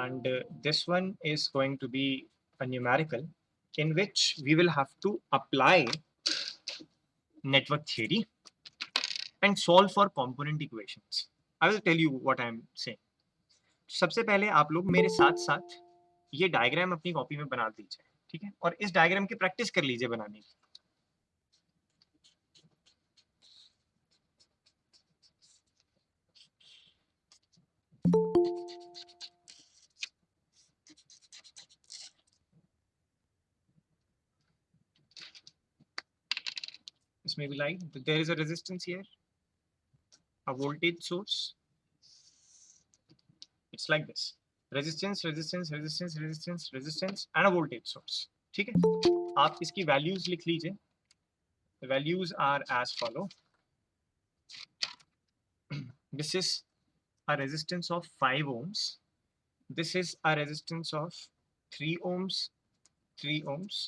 and this one is going to be a numerical in which we will have to apply network theory and solve for component equations. I will tell you what I am saying. सबसे पहले आप लोग मेरे साथ साथ ये diagram अपनी copy में बना दीजिए, ठीक है, और इस डायग्राम की प्रैक्टिस कर लीजिए बनाने की. This may be light. There is a resistance here, a voltage source. It's like this: resistance, resistance, resistance, resistance, resistance, and a voltage source. ठीक है, आप इसकी values लिख लीजिए. The values are as follow. This is a resistance of 5 ohms. This is a resistance of 3 ohms, 3 ohms,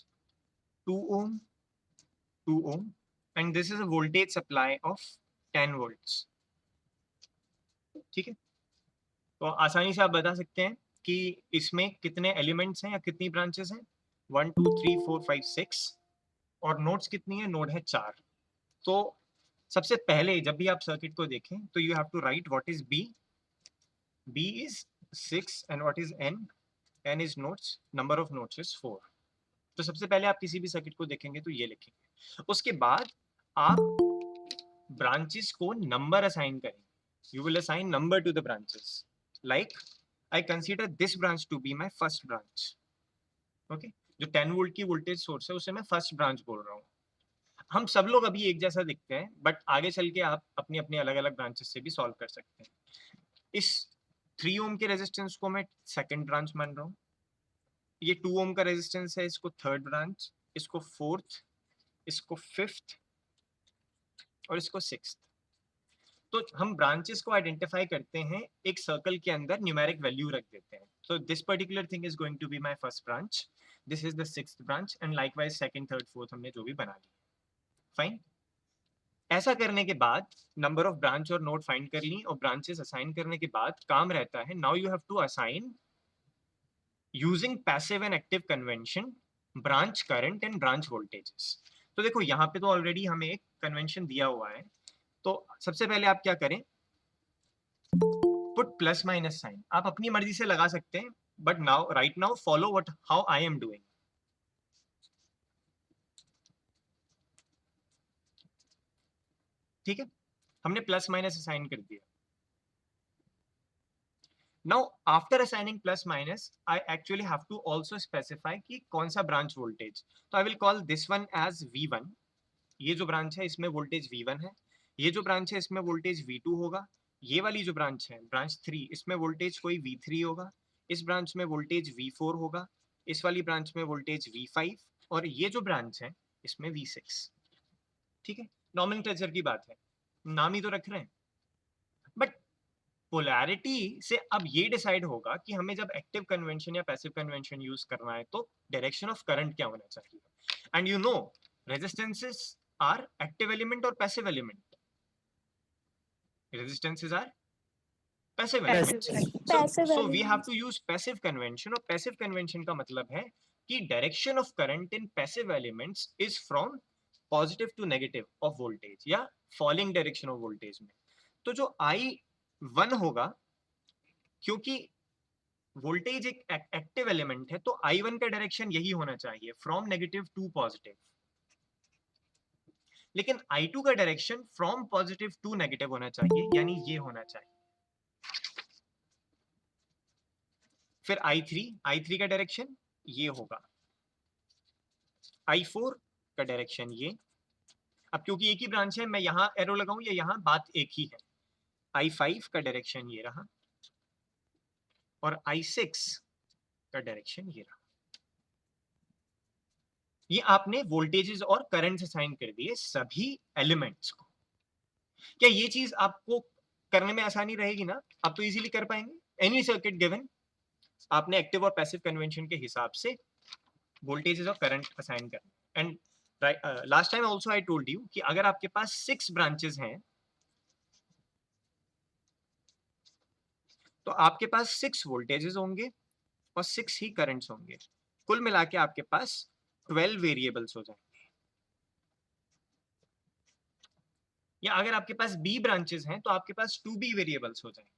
2 ohm, 2 ohm, and this is a voltage supply of 10 volts. ठीक है, तो आसानी से आप बता सकते हैं कि इसमें कितने एलिमेंट्स हैं या कितनी ब्रांचेस हैं. 1 2 3 4 5 6 और नोड्स कितनी है? नोड है 4. तो सबसे पहले जब भी आप सर्किट को देखें तो you have to write what is B. B is 6 and what is N. N is nodes, number of nodes is 4. तो सबसे पहले आप किसी भी सर्किट को देखेंगे तो ये लिखेंगे. उसके बाद आप ब्रांचेस को नंबर असाइन करेंगे. You will assign number two the branches. Like I consider this branch to be my first branch. Okay, जो 10 वोल्ट की वोल्टेज सोर्स है उसे मैं फर्स्ट ब्रांच बोल रहा हूँ. हम सब लोग अभी एक जैसा दिखते हैं, बट आगे चल के आप अपनी अपनी अलग अलग ब्रांचेस से भी सॉल्व कर सकते हैं. इस 3 ओम के रेजिस्टेंस को मैं सेकंड ब्रांच मान रहा हूँ. ये 2 ओम का रेजिस्टेंस है, इसको थर्ड ब्रांच, इसको फोर्थ, इसको फिफ्थ और इसको सिक्स्थ. तो हम ब्रांचेस को आइडेंटिफाई करते हैं, एक सर्कल के अंदर न्यूमेरिक वैल्यू रख देते हैं. So this particular thing is going to be my first branch, this is the sixth branch, and likewise second, third, fourth हमने जो भी बना ली. फाइन. ऐसा करने के बाद नंबर ऑफ ब्रांच और नोड फाइंड कर ली और ब्रांचेस असाइन करने के बाद काम रहता है, now you have to assign using passive and active convention branch current and branch voltages. तो देखो यहाँ पे तो ऑलरेडी हमें एक कन्वेंशन दिया हुआ है. तो सबसे पहले आप क्या करें, पुट प्लस माइनस साइन. आप अपनी मर्जी से लगा सकते हैं, but now right now follow what how I am doing. ठीक है, हमने प्लस माइनस असाइन कर दिया. Now after assigning plus minus I actually have to also specify कि कौन सा ब्रांच वोल्टेज. तो I will call this one as V1. ये जो ब्रांच है इसमें वोल्टेज V1 है. ये जो ब्रांच है इसमें वोल्टेज V2 होगा. ये वाली जो ब्रांच है ब्रांच 3, इसमें वोल्टेज कोई V3 होगा. इस ब्रांच में वोल्टेज V4 होगा. इस वाली ब्रांच में वोल्टेज V5 और ये जो ब्रांच है इसमें V6. ठीक है, नॉमेनक्लेचर की बात है, नाम ही तो रख रहे हैं. बट पोलैरिटी से अब ये डिसाइड होगा कि हमें जब एक्टिव कन्वेंशन या पैसिव कन्वेंशन यूज करना है तो डायरेक्शन ऑफ करंट क्या होना चाहिए. And you know resistances are active element और passive element. Resistances are passive elements. So we have to use passive convention. और passive convention का मतलब है कि direction of current in passive elements is from positive to negative of voltage या falling direction of voltage में. तो जो I1 होगा, क्योंकि वोल्टेज एक एक्टिव एलिमेंट है, तो I1 का डायरेक्शन यही होना चाहिए, फ्रॉम नेगेटिव टू पॉजिटिव. लेकिन I2 का direction from positive to negative होना चाहिए, यानी ये होना चाहिए. फिर I3 का डायरेक्शन ये होगा. I4 का डायरेक्शन ये. अब क्योंकि एक ही ब्रांच है, मैं यहां एरो लगाऊं या यहां, बात एक ही है. I5 का डायरेक्शन ये रहा और I6 का डायरेक्शन ये रहा. ये आपने वोल्टेजेस और करंट असाइन कर दिए सभी एलिमेंट्स को. क्या ये चीज आपको करने में आसानी रहेगी ना? आप तो इजीली कर पाएंगे. एनी सर्किट गिवन, आपने एक्टिव और पैसिव कन्वेंशन के हिसाब से वोल्टेजेस और करंट असाइन करना. And last time also I told you कि अगर आपके पास 6 ब्रांचेस हैं तो आपके पास 6 वोल्टेजेस होंगे और 6 ही करंट्स होंगे। कुल मिला के आपके पास 12 वेरिएबल्स हो जाएंगे। या अगर आपके पास बी ब्रांचेस हैं तो आपके पास 2b वेरिएबल्स हो जाएंगे।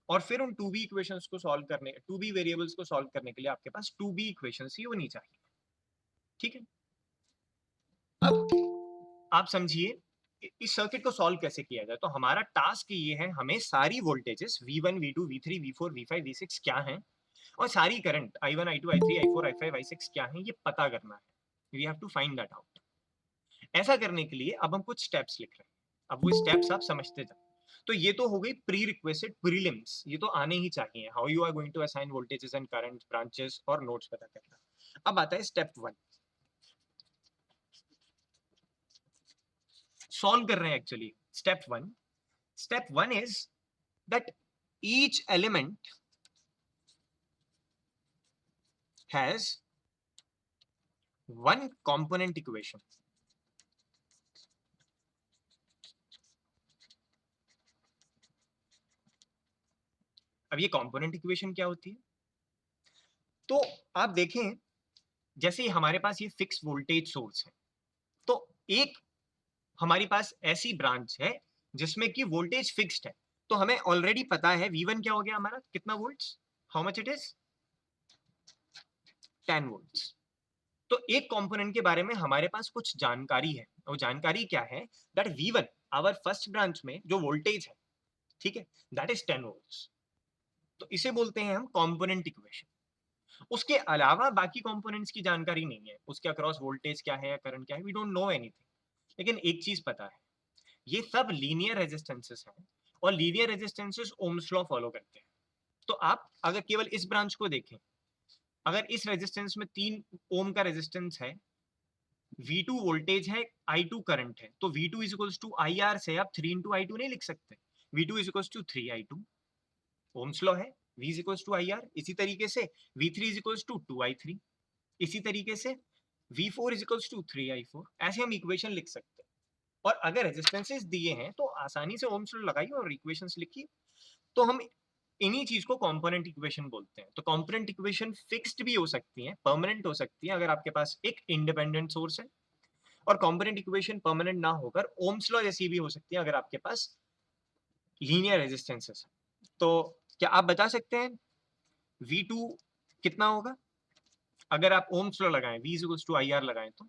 और फिर उन 2b इक्वेशंस को सॉल्व करने 2b वेरिएबल्स को सॉल्व करने के लिए आपके पास 2b इक्वेशंस ही होनी चाहिए। ठीक है, अब आप समझिए इस सर्किट को सॉल्व कैसे किया जाए। तो हमारा टास्क ये है, हमें सारी voltages V1 V2 V3 V4 V5 V6 क्या हैं और सारी current I1 I2 I3 I4 I5 I6 क्या हैं ये पता करना है। We have to find that out. ऐसा करने के लिए अब हम कुछ स्टेप्स लिख रहे हैं। अब वो स्टेप्स आप समझते जाओ। तो ये तो हो गई प्री रिक्वेस्टेड प्रीलिम्स, ये तो आने ही चाहिए। How you are going to assign voltages and current, branches और नोड्स पता करना। अब आता है स्टेप 1, सॉल्व कर रहे हैं actually. Step 1 is that each element has one component equation. अब ये कंपोनेंट इक्वेशन क्या होती है? तो आप देखें, जैसे हमारे पास ये फिक्स वोल्टेज सोर्स है, तो एक हमारी पास ऐसी ब्रांच है जिसमें कि वोल्टेज फिक्स्ड है। तो हमें ऑलरेडी पता है V1 क्या हो गया हमारा, कितना volts, how much it is 10 volts. तो एक कंपोनेंट के बारे में हमारे पास कुछ जानकारी है। वो जानकारी क्या है? That V1 our first branch में जो वोल्टेज है, ठीक है, दैट इज 10 वोल्ट्स। तो इसे बोलते हैं हम कंपोनेंट इक्वेशन। उसके अलावा बाकी कंपोनेंट्स की जानकारी नहीं है, उसके अक्रॉस वोल्टेज क्या है या करंट क्या है, वी डोंट नो एनीथिंग। लेकिन एक चीज पता है, ये सब लीनियर रेजिस्टेंसेस हैं और linear resistances Ohm's law follow करते हैं। तो आप अगर केवल इस ब्रांच को देखें, अगर इस रेजिस्टेंस में 3 ओम का रेजिस्टेंस है, V2 वोल्टेज है, I2 करंट है, तो V2 is equals to IR से आप 3 into I2 नहीं लिख सकते। V2 is equals to 3I2, Ohm's law है। V is equals to IR। इसी तरीके से V3 is equals to 2I3। इसी तरीके से V4 is equals to 3I4। ऐसे हम इक्वेशन लिख सकते हैं। और अगर रेजिस्टेंसेस दिए हैं तो आसानी से ओम्स लॉ लगाइए और इक्वेशंस लिखिए। तो हम इन्हीं चीज को कंपोनेंट इक्वेशन बोलते हैं। तो कंपोनेंट इक्वेशन फिक्स्ड भी हो सकती है, परमानेंट हो सकती है अगर आपके पास एक इंडिपेंडेंट सोर्स है, और कंपोनेंट इक्वेशन परमानेंट ना होकर ओम्स लॉ जैसी भी हो सकती है अगर आपके पास लीनियर रेजिस्टेंसेस है। तो क्या आप बता सकते हैं V2 कितना होगा अगर आप ओम्स लॉ लगाएं, V इक्वल्स टू IR लगाएं, तो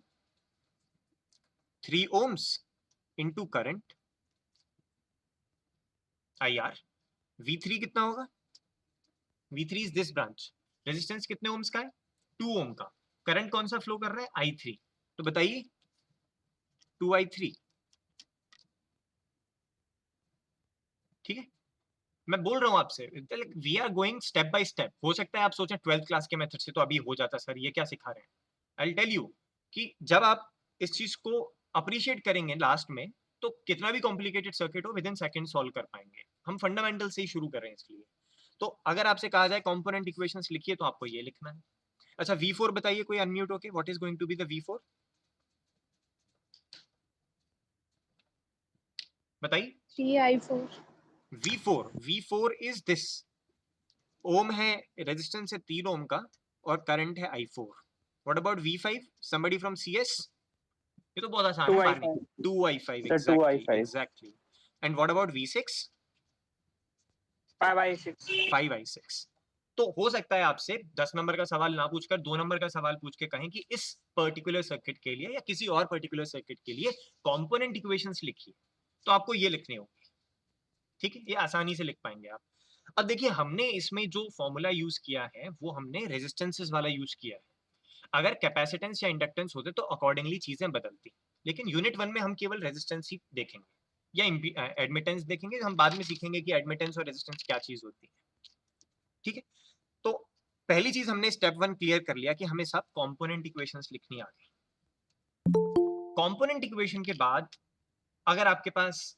3 ohms into current IR। V3 कितना होगा? V3 is this branch. Resistance कितने ओम्स का है? 2 ओम का। करंट कौन सा फ्लो कर रहा है? I3। तो बताइए 2I3। ठीक है, मैं बोल रहा हूं आपसे, we are going step by step. हो सकता है आप सोचें 12th क्लास के मेथड से तो अभी हो जाता, सर ये क्या सिखा रहे हैं। आई विल टेल यू कि जब आप इस चीज को अप्रिशिएट करेंगे लास्ट में, तो कितना भी कॉम्प्लिकेटेड सर्किट हो विद इन सेकंड सॉल्व कर पाएंगे। हम फंडामेंटल से ही शुरू कर रहे हैं इसलिए। तो अगर आपसे कहा जाए कंपोनेंट इक्वेशंस लिखिए, तो आपको ये लिखना है। अच्छा, V4 बताइए, कोई अनम्यूट होके, what is going to be the V4? बताइए। 3I4। V4 is this. ओम है, रेजिस्टेंस है 3 ओम का और करंट है I4। What about V5? Somebody from CS? ये तो बहुत आसान है, पारनी। 2I5, Sir, exactly 2I5. Exactly. And what about V6? 5I6. 5I6। तो हो सकता है आपसे 10 नंबर का सवाल ना पूछकर 2 नंबर का सवाल पूछ के कहें कि इस पर्टिकुलर सर्किट के लिए या किसी और पर्टिकुलर सर्किट के लिए कंपोनेंट इक्वेशंस लिखिए, तो आपको ये लिखने होंगे। ठीक है, ये आसानी से लिख पाएंगे आप। अब देखिए, हमने इसमें जो फॉर्मूला यूज किया है वो हमने रेजिस्टेंसेस वाला यूज किया है। अगर कैपेसिटेंस या इंडक्टेंस होते तो अकॉर्डिंगली चीजें बदलती। लेकिन यूनिट 1 में हम केवल रेजिस्टेंस ही देखेंगे या एडमिटेंस देखेंगे। हम बाद में सीखेंगे कि एडमिटेंस और रेजिस्टेंस क्या चीज होती है। ठीक है, तो पहली चीज हमने स्टेप 1 क्लियर कर लिया कि हमें सब कंपोनेंट इक्वेशंस लिखनी आ गई। कंपोनेंट इक्वेशन के बाद अगर आपके पास,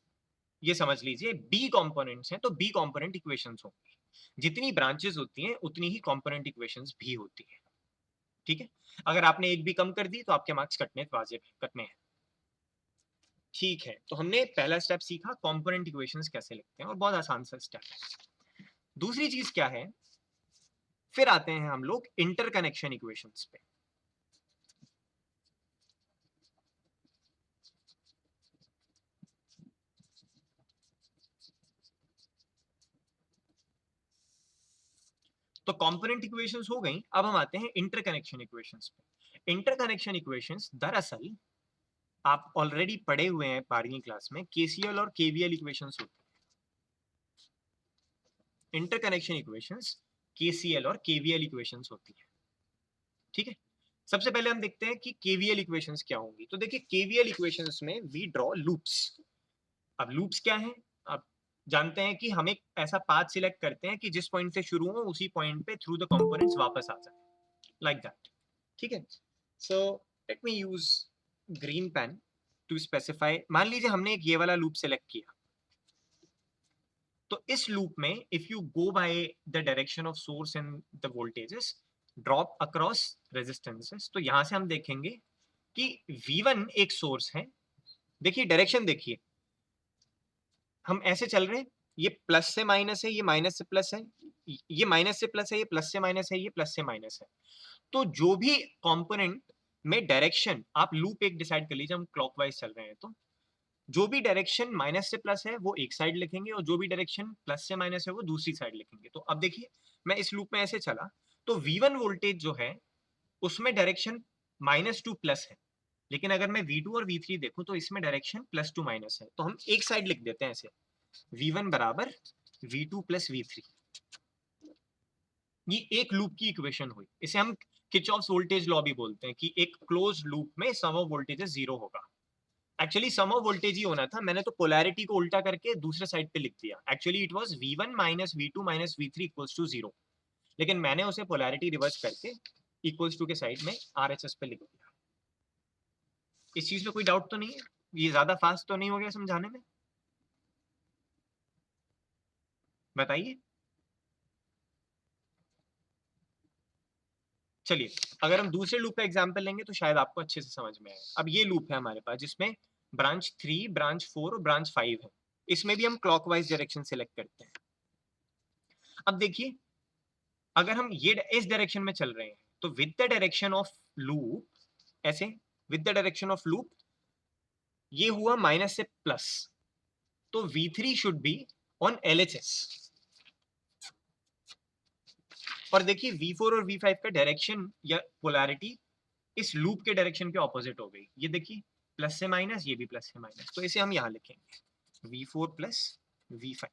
ये समझ लीजिए, बी कंपोनेंट्स हैं तो बी कंपोनेंट इक्वेशंस होंगी। जितनी ब्रांचेस होती हैं उतनी ही कंपोनेंट इक्वेशंस भी होती है। ठीक है, अगर आपने एक भी कम कर दी तो आपके मार्क्स कटने वाजिब कटने हैं। ठीक है, तो हमने पहला स्टेप सीखा कंपोनेंट इक्वेशंस कैसे लिखते हैं, और बहुत आसान सा स्टेप है। दूसरी चीज क्या है? फिर आते हैं हम लोग इंटरकनेक्शन इक्वेशंस पे। तो कंपोनेंट इक्वेशंस हो गई, अब हम आते हैं इंटरकनेक्शन इक्वेशंस पे। इंटरकनेक्शन इक्वेशंस दरअसल आप ऑलरेडी पढ़े हुए हैं 12वीं क्लास में, केसीएल और केवीएल इक्वेशंस होती है। इंटरकनेक्शन इक्वेशंस केसीएल और केवीएल इक्वेशंस होती है, ठीक है। सबसे पहले हम देखते हैं कि केवीएल इक्वेशंस क्या होंगी। तो देखिए केवीएल इक्वेशंस में वी ड्रॉ लूप्स। अब लूप्स क्या है, आप जानते हैं कि हम एक ऐसा पाथ सिलेक्ट करते हैं कि जिस पॉइंट से शुरू हो उसी पॉइंट पे थ्रू द कंपोनेंट्स वापस आ जाए, लाइक दैट, ठीक है। So let me use green pen to specify. मान लीजिए हमने एक ये वाला लूप सिलेक्ट किया, तो इस लूप में if you go by the direction of source and the voltages drop across resistances, तो यहां से हम देखेंगे कि V1 एक सोर्स है। देखिए डायरेक्शन देखिए, हम ऐसे चल रहे हैं, ये प्लस से माइनस है, ये माइनस से प्लस है, ये माइनस से प्लस है, ये प्लस से माइनस है, ये प्लस से माइनस है। तो जो भी कंपोनेंट में डायरेक्शन, आप लूप एक डिसाइड कर लीजिए, हम क्लॉकवाइज चल रहे हैं, तो जो भी डायरेक्शन माइनस से प्लस है वो एक साइड लिखेंगे और जो भी डायरेक्शन प्लस से माइनस है वो दूसरी साइड लिखेंगे। तो अब देखिए मैं इस लूप में ऐसे चला, तो V1 वोल्टेज जो है उसमें डायरेक्शन माइनस टू प्लस है, लेकिन अगर मैं V2 और V3 देखूं तो इसमें डायरेक्शन प्लस टू माइनस है। तो हम एक साइड लिख देते हैं ऐसे, V1 बराबर V2 प्लस V3। ये एक लूप की इक्वेशन हुई, इसे हम किरचॉफ्स वोल्टेज लॉ भी बोलते हैं कि एक क्लोज लूप में सम ऑफ वोल्टेजेस जीरो होगा। एक्चुअली सम ऑफ वोल्टेज ही होना था, मैंने तो पोलैरिटी को उल्टा करके दूसरे साइड पे लिख दिया। Actually it was V1 minus V2 minus V3 equals to 0, लेकिन मैंने उसे पोलैरिटी रिवर्स करके इक्वल्स टू के साइड में RHS पे लिख दिया। इस चीज में कोई डाउट तो नहीं है? ये ज्यादा फास्ट तो नहीं हो गया समझाने में? बताइए। चलिए अगर हम दूसरे लूप का एग्जांपल लेंगे तो शायद आपको अच्छे से समझ में आए। अब ये लूप है हमारे पास जिसमें ब्रांच 3, ब्रांच 4 और ब्रांच 5 है। इसमें भी हम क्लॉकवाइज डायरेक्शन सेलेक्ट करते हैं। अब देखिए अगर हम ये इस डायरेक्शन में चल रहे हैं तो with the direction of loop, ऐसे with the direction of loop ये हुआ माइनस से प्लस, तो V3 should be on LHS। और देखिए V4 और V5 का डायरेक्शन या पोलैरिटी इस लूप के डायरेक्शन के ऑपोजिट हो गई। ये देखिए प्लस से माइनस, ये भी प्लस से माइनस, तो इसे हम यहाँ लिखेंगे V4 प्लस V5,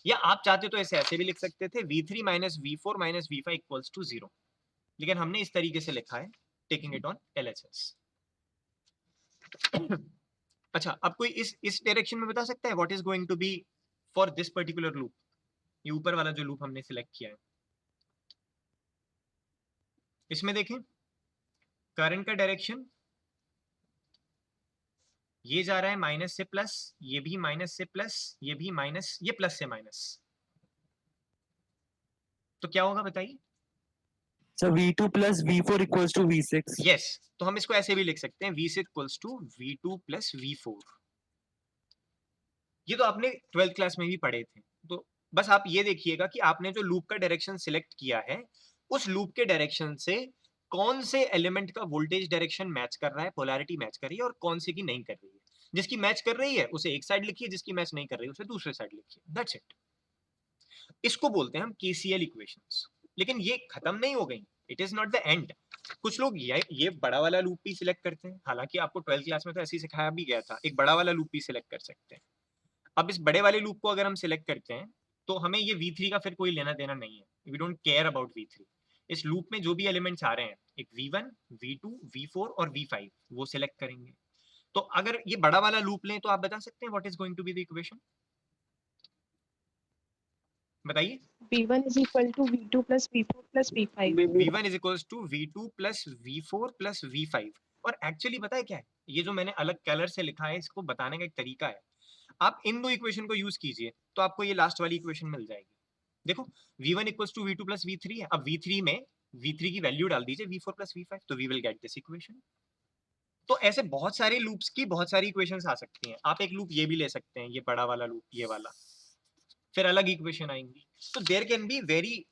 या आप चाहते तो ऐसे ऐसे भी लिख सकते थे V3 minus V4 minus V5 equals to 0, लेकिन हमने इस तरीके से लिखा है टेकिंग इट ऑन LHS। अच्छा अब कोई इस डायरेक्शन में बता सकता है what is going to be for this particular loop? ये ऊपर वाला जो लूप हमने सिलेक्ट किया है, इसमें देखें करंट का डायरेक्शन ये जा रहा है माइनस से प्लस, ये भी माइनस से प्लस, ये भी माइनस, ये प्लस से माइनस, तो क्या होगा बताइए? So V2 plus V4 equals to V6. Yes, तो हम इसको ऐसे भी लिख सकते हैं V6 equals to V2 plus V4। ये तो आपने 12th क्लास में भी पढ़े थे। तो बस आप ये देखिएगा कि आपने जो लूप का डायरेक्शन सिलेक्ट किया है उस लूप के डायरेक्शन से कौन से एलिमेंट का वोल्टेज डायरेक्शन मैच कर रहा है, पोलैरिटी मैच कर रही है, और कौन से की नहीं कर रही है। जिसकी मैच कर रही है उसे एक साइड लिखिए, जिसकी मैच नहीं कर रही है उसे दूसरे साइड लिखिए, दैट्स इट। इसको बोलते हैं हम KCL इक्वेशंस। लेकिन ये खत्म नहीं हो गई, it is not the end. कुछ लोग ये बड़ा वाला लूप भी सिलेक्ट करते हैं, हालांकि आपको 12th क्लास में तो ऐसे ही सिखाया भी गया था, एक बड़ा वाला लूप भी सिलेक्ट कर सकते हैं। अब इस बड़े वाले लूप को अगर हम सिलेक्ट करते हैं तो हमें ये V3 का फिर कोई लेना देना नहीं है, we don't care about V3। इस लूप में जो भी एलिमेंट्स आ रहे हैं, एक V1, V2, V4 और V5, वो सिलेक्ट करेंगे। तो अगर ये बड़ा वाला लूप लें तो आप बता सकते हैं what is going to be the equation? बताइए। V1 is equal to V2 plus V4 plus V5. V1 is equals to V2 plus V4 plus V5। और एक्चुअली पता है क्या है, ये जो मैंने अलग कलर से लिखा है इसको बताने का एक तरीका है। आप इन दो इक्वेशन को यूज कीजिए तो आपको ये लास्ट वाली इक्वेशन मिल जाएगी। देखो V1 equals to V2 plus V3 है, अब V3 में V3 की वैल्यू डाल दीजिए V4 प्लस V5, तो we will get this equation. तो ऐसे बहुत सारे लूप्स की बहुत सारी इक्वेशंस आ सकती हैं। आप एक लूप ये भी ले सकते हैं, ये बड़ा वाला लूप, ये वाला, फिर अलग इक्वेशन आएंगी। तो there can be very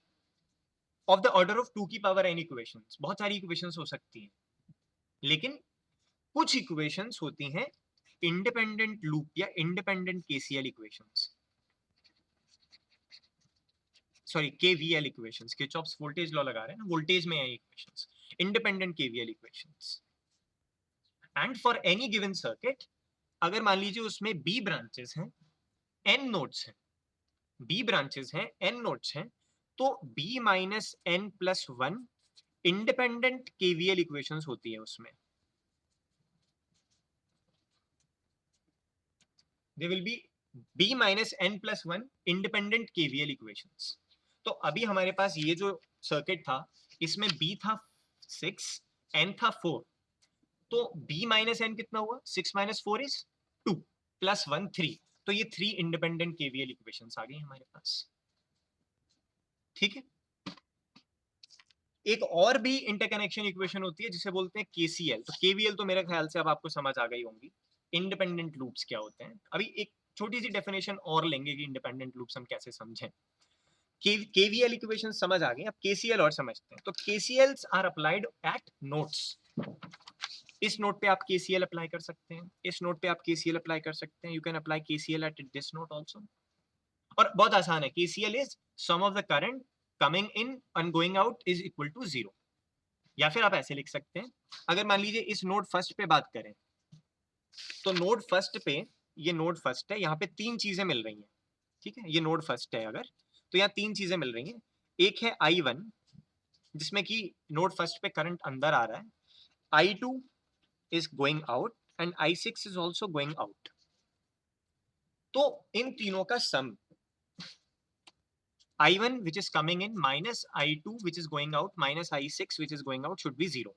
of the order of 2 की पावर n इक्वेशंस। बहुत सारी इक्वेशंस हो सकती हैं, लेकिन कुछ इक्वेशंस होती हैं इंडिपेंडेंट लूप या independent KCL equations, sorry KVL equations. Kirchhoff's voltage law लगा रहे हैं ना, वोल्टेज में है equations, independent KVL equations. And for any given circuit, अगर मान लीजिए उसमें b ब्रांचेस हैं, n नोड्स हैं, b ब्रांचेस हैं, n नोड्स हैं, तो b minus n plus 1 independent KVL equations होती है उसमें। They will be b minus n plus 1 independent KVL equations. तो अभी हमारे पास ये जो सर्किट था, इसमें b था 6, n था 4, तो b माइनस n कितना हुआ? 6 माइनस 4 इज 2 प्लस 1 3। तो ये 3 इंडिपेंडेंट केवीएल इक्वेशंस आ गई हमारे पास। ठीक है, एक और भी इंटरकनेक्शन इक्वेशन होती है जिसे बोलते हैं केसीएल। तो केवीएल तो मेरे ख्याल से अब आपको समझ आ गई होंगी। इंडिपेंडेंट लूप्स क्या होते हैं, अभी एक छोटी सी डेफिनेशन और लेंगे कि इंडिपेंडेंट लूप्स हम कैसे समझें। केवीएल इक्वेशन समझ आ गई, अब केसीएल और समझते हैं। तो केसीएल्स आर अप्लाइड एट नोड्स। इस नोड पे आप केसीएल अप्लाई कर सकते हैं, इस नोड पे आप केसीएल अप्लाई कर सकते हैं। You can apply KCL at this node also. और बहुत आसान है, KCL is sum of the current coming in and going out is equal to 0। या फिर आप ऐसे लिख सकते हैं, अगर मान लीजिए इस नोड फर्स्ट पे बात करें, तो नोड फर्स्ट पे, ये नोड फर्स्ट है, यहाँ पे 3 चीजें मिल रही हैं। ठीक है, ये नोड फर्स्ट है अगर, तो यहाँ 3 चीजें मिल रही हैं। एक है I1 जिसमें कि नोड फर्स्ट पे करंट अंदर आ रहा है, I2 is going out and I6 is also going out. तो इन तीनों का सम I1 which is coming in minus I2 which is going out minus I6 which is going out should be 0.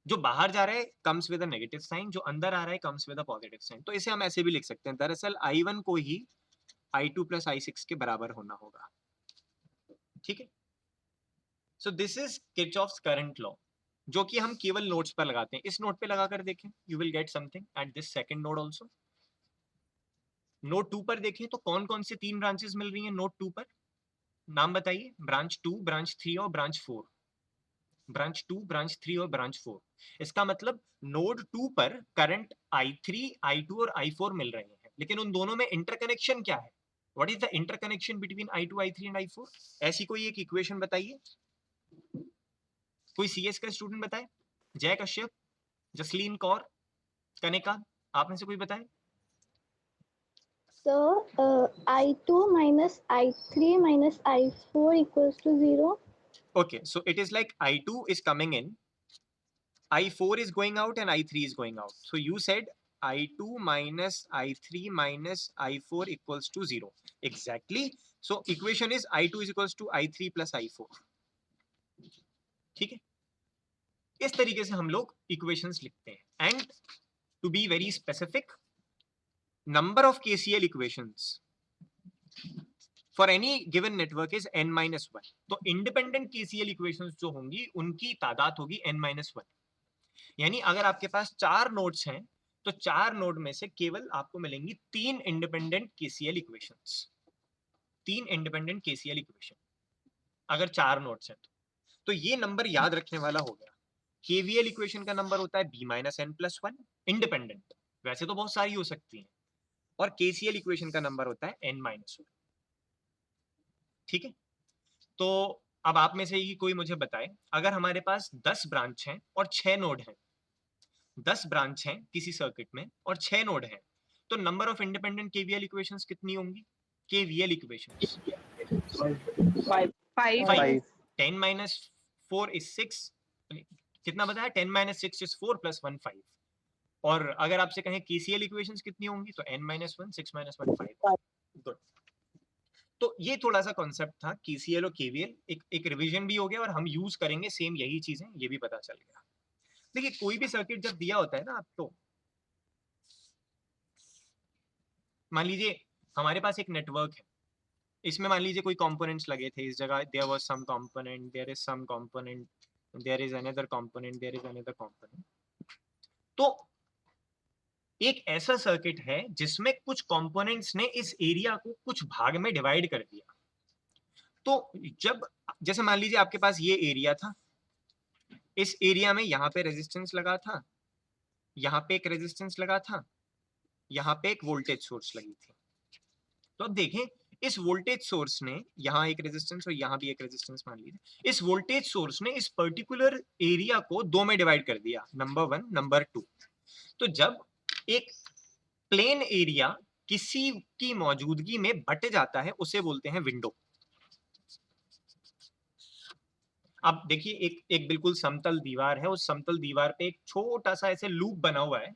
जो बाहर जा रहा है comes with a negative sign, जो अंदर आ रहा है comes with a positive sign. तो इसे हम ऐसे भी लिख सकते हैं, दरअसल I1 को ही I2 plus I6 के बराबर होना होगा। ठीक है, so this is Kirchhoff's current law, जो कि हम केवल नोड्स पर लगाते हैं। इस नोड पे लगाकर देखें, you will get something at this second node also. Node 2 पर देखें तो कौन कौन से 3 ब्रांचेस मिल रही हैं नोड 2 पर? नाम बताइए। ब्रांच 2, ब्रांच 3 और ब्रांच 4। ब्रांच 2, ब्रांच 3 और ब्रांच 4। इसका मतलब नोड 2 पर करंट I3, I2 और I4 मिल रहे हैं, लेकिन उन दोनों में इंटरकनेक्शन क्या है? What is the interconnection between I2, I3 and I4? ऐसी कोई एक इक्वेशन बताइए, कोई सीएस का स्टूडेंट बताए। जय कश्यप, जसलीन कौर, कनिका, आप में से कोई बताए। So, I2 minus I3 minus I4 equals to 0. Okay, so it is like I2 is coming in, I4 is going out and I3 is going out. So you said I2 minus I3 minus I4 equals to 0. Exactly. So equation is I2 is equals to I3 plus I4. ठीक है, इस तरीके से हम लोग equations लिखते हैं। And to be very specific, number of KCL equations for any given network is n-1। तो इंडिपेंडेंट केसीएल इक्वेशंस जो होंगी उनकी तादाद होगी n-1। यानी अगर आपके पास 4 नोड्स हैं, तो 4 नोड में से केवल आपको मिलेंगी 3 independent KCL equations. 3 independent KCL equation अगर 4 नोड्स हैं तो ये नंबर याद रखने वाला हो गया। केवीएल इक्वेशन का नंबर होता है b-n+1 इंडिपेंडेंट, वैसे तो बहुत सारी हो सकती हैं, और केसीएल इक्वेशन का नंबर होता है n-1। ठीक है, तो अब आप में से ही कोई मुझे बताए, अगर हमारे पास 10 ब्रांच हैं और 6 नोड हैं, 10 ब्रांच हैं किसी सर्किट में और 6 नोड हैं, तो number of independent KVL equations कितनी होंगी? केवीएल इक्वेशंस 5 5 10-4 is 6, कितना बताया? 10-6 is 4 plus 1 5। और अगर आपसे कहें केसीएल इक्वेशंस कितनी होंगी, तो n-1 6 - 1 5। गुड, तो ये थोड़ा सा कॉन्सेप्ट था केसीएल और केवीएल, एक रिवीजन भी हो गया और हम यूज करेंगे सेम यही चीजें, ये भी पता चल गया। देखिए, कोई भी सर्किट जब दिया होता है ना आपको, मान लीजिए हमारे पास एक नेटवर्क है, इसमें मान लीजिए कोई कंपोनेंट्स लगे थे, इस जगह there was some component, there is some component, there is another component, there is another component. तो एक ऐसा सर्किट है जिसमें कुछ कंपोनेंट्स ने इस एरिया को कुछ भाग में डिवाइड कर दिया। तो जब जैसे मान लीजिए आपके पास ये एरिया था, इस एरिया में यहाँ पे रेजिस्टेंस लगा था, यहाँ पे एक रेजिस्टेंस लगा था, यहाँ पे एक वोल्टेज सोर्स लगी थी। तो अब देखें, इस वोल्टेज सोर्स ने यहाँ एक रेजिस्टेंस और यहाँ भी एक रेजिस्टेंस मान लीजिए, इस वोल्टेज सोर्स ने इस पर्टिकुलर एरिया को दो में डिवाइड कर दिया, नंबर 1 नंबर 2। तो जब एक प्लेन एरिया किसी की मौजूदगी में बट जाता है उसे बोलते हैं विंडो। अब देखिए, एक बिल्कुल समतल दीवार है, उस समतल दीवार पे एक छोटा सा ऐसे लूप बना हुआ है,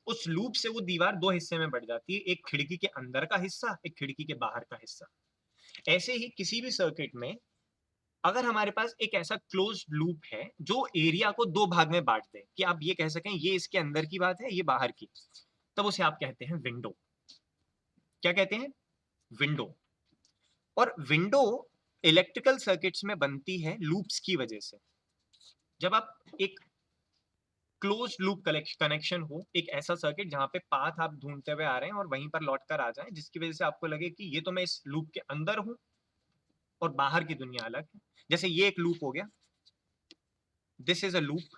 उस लूप से वो दीवार दो हिस्से में बढ़ जाती है, एक खिड़की के अंदर का हिस्सा, एक खिड़की के बाहर का हिस्सा। ऐसे ही किसी भी सर्किट में अगर हमारे पास एक ऐसा क्लोज लूप है जो एरिया को दो भाग में बांट दे, कि आप ये कह सकें ये इसके अंदर की बात है, ये बाहर की, तब उसे आप कहते हैं विंडो। क्या कहते हैं? विंडो। और विंडो इलेक्ट्रिकल सर्किट्स में बनती है लूप्स की वजह से। जब आप एक क्लोज लूप कनेक्शन हो, एक ऐसा सर्किट जहां पे पाथ आप ढूंढते हुए आ रहे हैं और वहीं पर लौट कर आ जाए, जिसकी वजह से आपको लगे कि ये तो मैं इस लूप के अंदर हूं और बाहर की दुनिया अलग है। जैसे ये एक लूप हो गया, दिस इज अ लूप।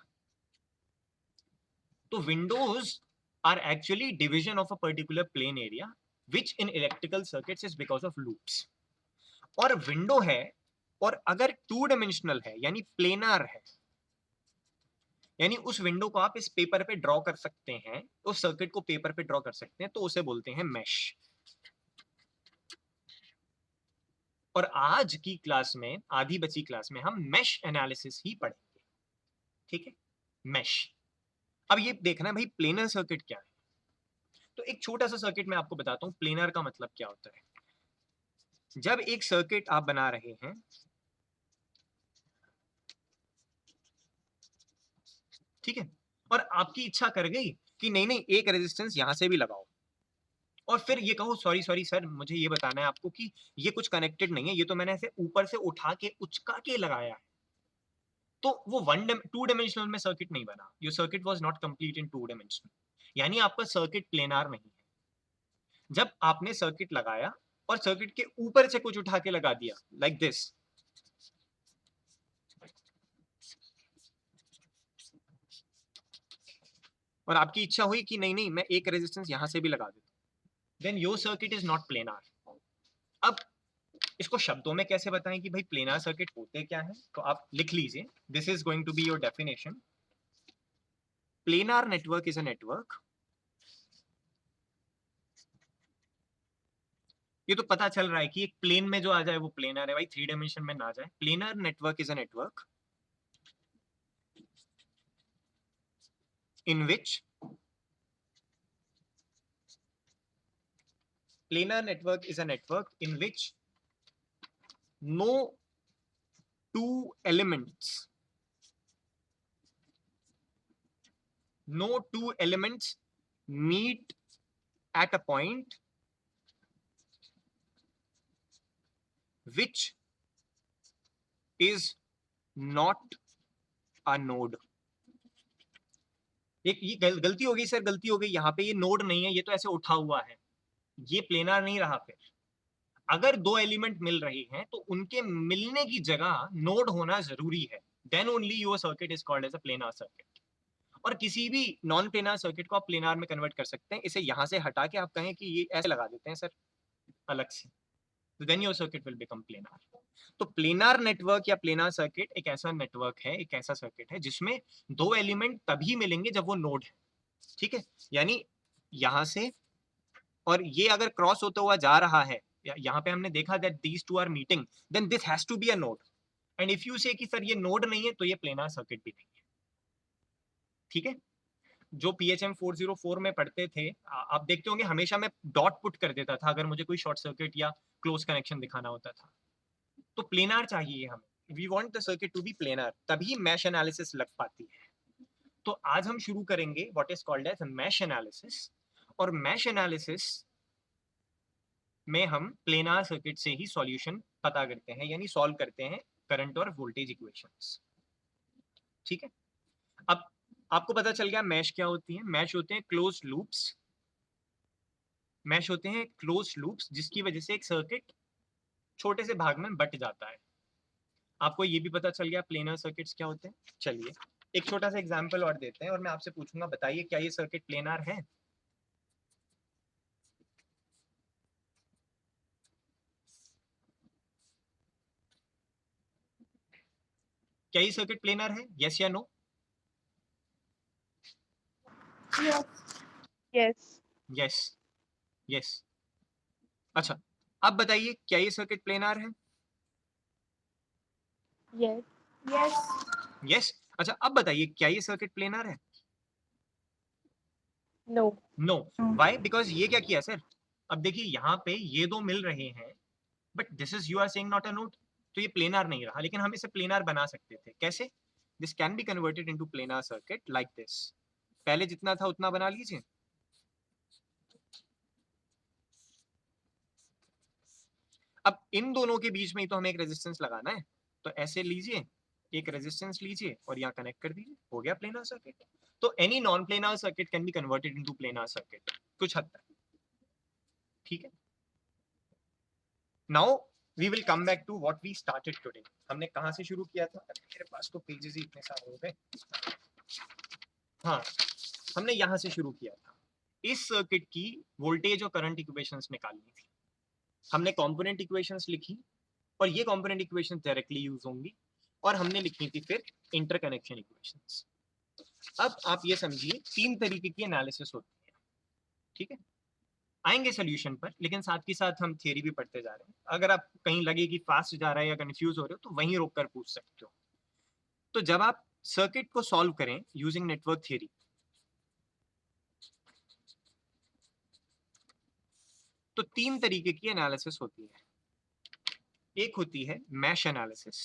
तो windows are actually division of a particular plane area which in electrical circuits is because of loops. और विंडो है, और अगर टू डायमेंशनल है यानी प्लेनार है, यानी उस विंडो को आप इस पेपर पे ड्रॉ कर सकते हैं, उस सर्किट को पेपर पे ड्रॉ कर सकते हैं, तो उसे बोलते हैं मैश। और आज की क्लास में, आधी बची क्लास में, हम मैश एनालिसिस ही पढ़ेंगे। ठीक है, मैश। अब ये देखना है भाई प्लेनर सर्किट क्या है। तो एक छोटा सा सर्किट मैं आपको बताता हूं प्लेनर का मतलब क्या होता है। जब एक सर्किट आप बना रहे हैं, ठीक है, और आपकी इच्छा कर गई कि नहीं नहीं एक रेजिस्टेंस यहां से भी लगाओ, और फिर ये कहो सॉरी सॉरी सर मुझे ये बताना है आपको कि ये कुछ कनेक्टेड नहीं है, ये तो मैंने ऐसे ऊपर से उठा के उचका के लगाया है, तो वो टू डायमेंशनल में सर्किट नहीं बना। Your circuit was not complete in two dimensional, यानी आपका सर्किट प्लेनार नहीं है। जब आपने सर्किट लगाया और सर्किट के ऊपर से कुछ उठा के लगा दिया लाइक दिस, और आपकी इच्छा हुई कि नहीं नहीं मैं एक रेजिस्टेंस यहां से भी लगा देता हूं, then your circuit is not planar. अब इसको शब्दों में कैसे बताएं कि भाई प्लेनार सर्किट होते क्या है, तो आप लिख लीजिए, this is going to be your definition. Planar network is a network, ये तो पता चल रहा है कि एक प्लेन में जो आ जाए वो प्लेनर है भाई, थ्री डायमेंशन में ना जाए। Planar network is a network in which planar network is a network in which no two elements meet at a point which is not a node। एक ये गलती हो गई सर, गलती हो गई, यहाँ पे ये नोड नहीं है, ये तो ऐसे उठा हुआ है, ये प्लेनार नहीं रहा। फिर अगर दो एलिमेंट मिल रही हैं तो उनके मिलने की जगह नोड होना जरूरी है, then only your circuit is called as a planar circuit. और किसी भी नॉन प्लेनार सर्किट को आप प्लेनार में कन्वर्ट कर सकते हैं। इसे यहां से हटा के आप कहें कि ये ऐसे लगा देते हैं सर अलग से, तो then your circuit will become planar. तो प्लेनार नेटवर्क या प्लेनार सर्किट एक ऐसा नेटवर्क है, एक ऐसा सर्किट है जिसमें दो एलिमेंट तभी मिलेंगे जब वो नोड है। ठीक है, यानी यहां से और ये अगर क्रॉस होता हुआ जा रहा है, यहाँ पे हमने देखा that these two are meeting, then this has to be a node. And if you say कि सर ये नोड नहीं है, तो ये प्लेनार सर्किट भी नहीं है। ठीक है, जो PHM 404 में पढ़ते थे, आप देखते होंगे हमेशा मैं डॉट पुट कर देता था अगर मुझे कोई शॉर्ट सर्किट या क्लोज कनेक्शन दिखाना होता था। तो प्लेनार चाहिए हमें, we want the circuit to be planar, तभी मैश एनालिसिस लग पाती है। तो आज हम शुरू करेंगे what is called as mesh analysis. और मैश एनालिसिस में हम प्लेनार सर्किट से ही सॉल्यूशन पता करते हैं, यानी सॉल्व करते हैं करंट और वोल्टेज इक्वेशंस। ठीक है, अब आपको पता चल गया मैश क्या होती है। मैश होते हैं क्लोज लूप्स, मैश होते हैं क्लोज लूप्स जिसकी वजह से एक सर्किट छोटे से भाग में बट जाता है। आपको ये भी पता चल गया प्लेनर सर्किट्स क्या होते हैं। चलिए एक छोटा सा एग्जांपल और देते हैं और मैं आपसे पूछूंगा बताइए क्या ये सर्किट प्लेनर है। क्या ये सर्किट प्लेनर है, यस या नो? Yes. Yes yes. अच्छा अब बताइए क्या ये सर्किट प्लेनर है? Yes. यस। अच्छा अब बताइए क्या ये सर्किट प्लेनर है? No. नो। व्हाई? बिकॉज ये क्या किया सर, अब देखिए यहाँ पे ये दो मिल रहे हैं but this is you are saying not a node, तो ये प्लेनर नहीं रहा, लेकिन हम इसे प्लेनर बना सकते थे। कैसे? This can be converted into planar circuit like this. पहले जितना था उतना बना लीजिए। अब इन दोनों के बीच में ही तो हमें एक रेजिस्टेंस लगाना है, तो ऐसे लीजिए, एक रेजिस्टेंस लीजिए और यहाँ कनेक्ट कर दीजिए, हो गया प्लेनर सर्किट। तो any non planar circuit can be converted into planar circuit कुछ हद तक, ठीक है। Now we will come back to what we started today. हमने कहाँ से शुरू किया था? मेरे पास तो पेजेस ही इतने सारे हो गए। हाँ, हमने यहाँ से शुरू किया था। इस सर्किट की वोल्टेज और करंट इक्वेशंस निकालनी थी। हमने कंपोनेंट इक्वेशंस लिखी और ये कंपोनेंट इक्वेशंस डायरेक्टली यूज होंगी, और हमने लिखनी थी फिर इंटरकनेक्शन इक्वेशंस। अब आप ये समझिए 3 तरीके की एनालिसिस होती है, ठीक है। आएंगे सोल्यूशन पर, लेकिन साथ के साथ हम थियरी भी पढ़ते जा रहे हैं। अगर आप कहीं लगे कि फास्ट जा रहा है या कंफ्यूज हो रहे हो तो वहीं रोक कर पूछ सकते हो। तो जब आप सर्किट को सॉल्व करें यूजिंग नेटवर्क थियरी, तो 3 तरीके की एनालिसिस होती है। एक होती है मैश एनालिसिस,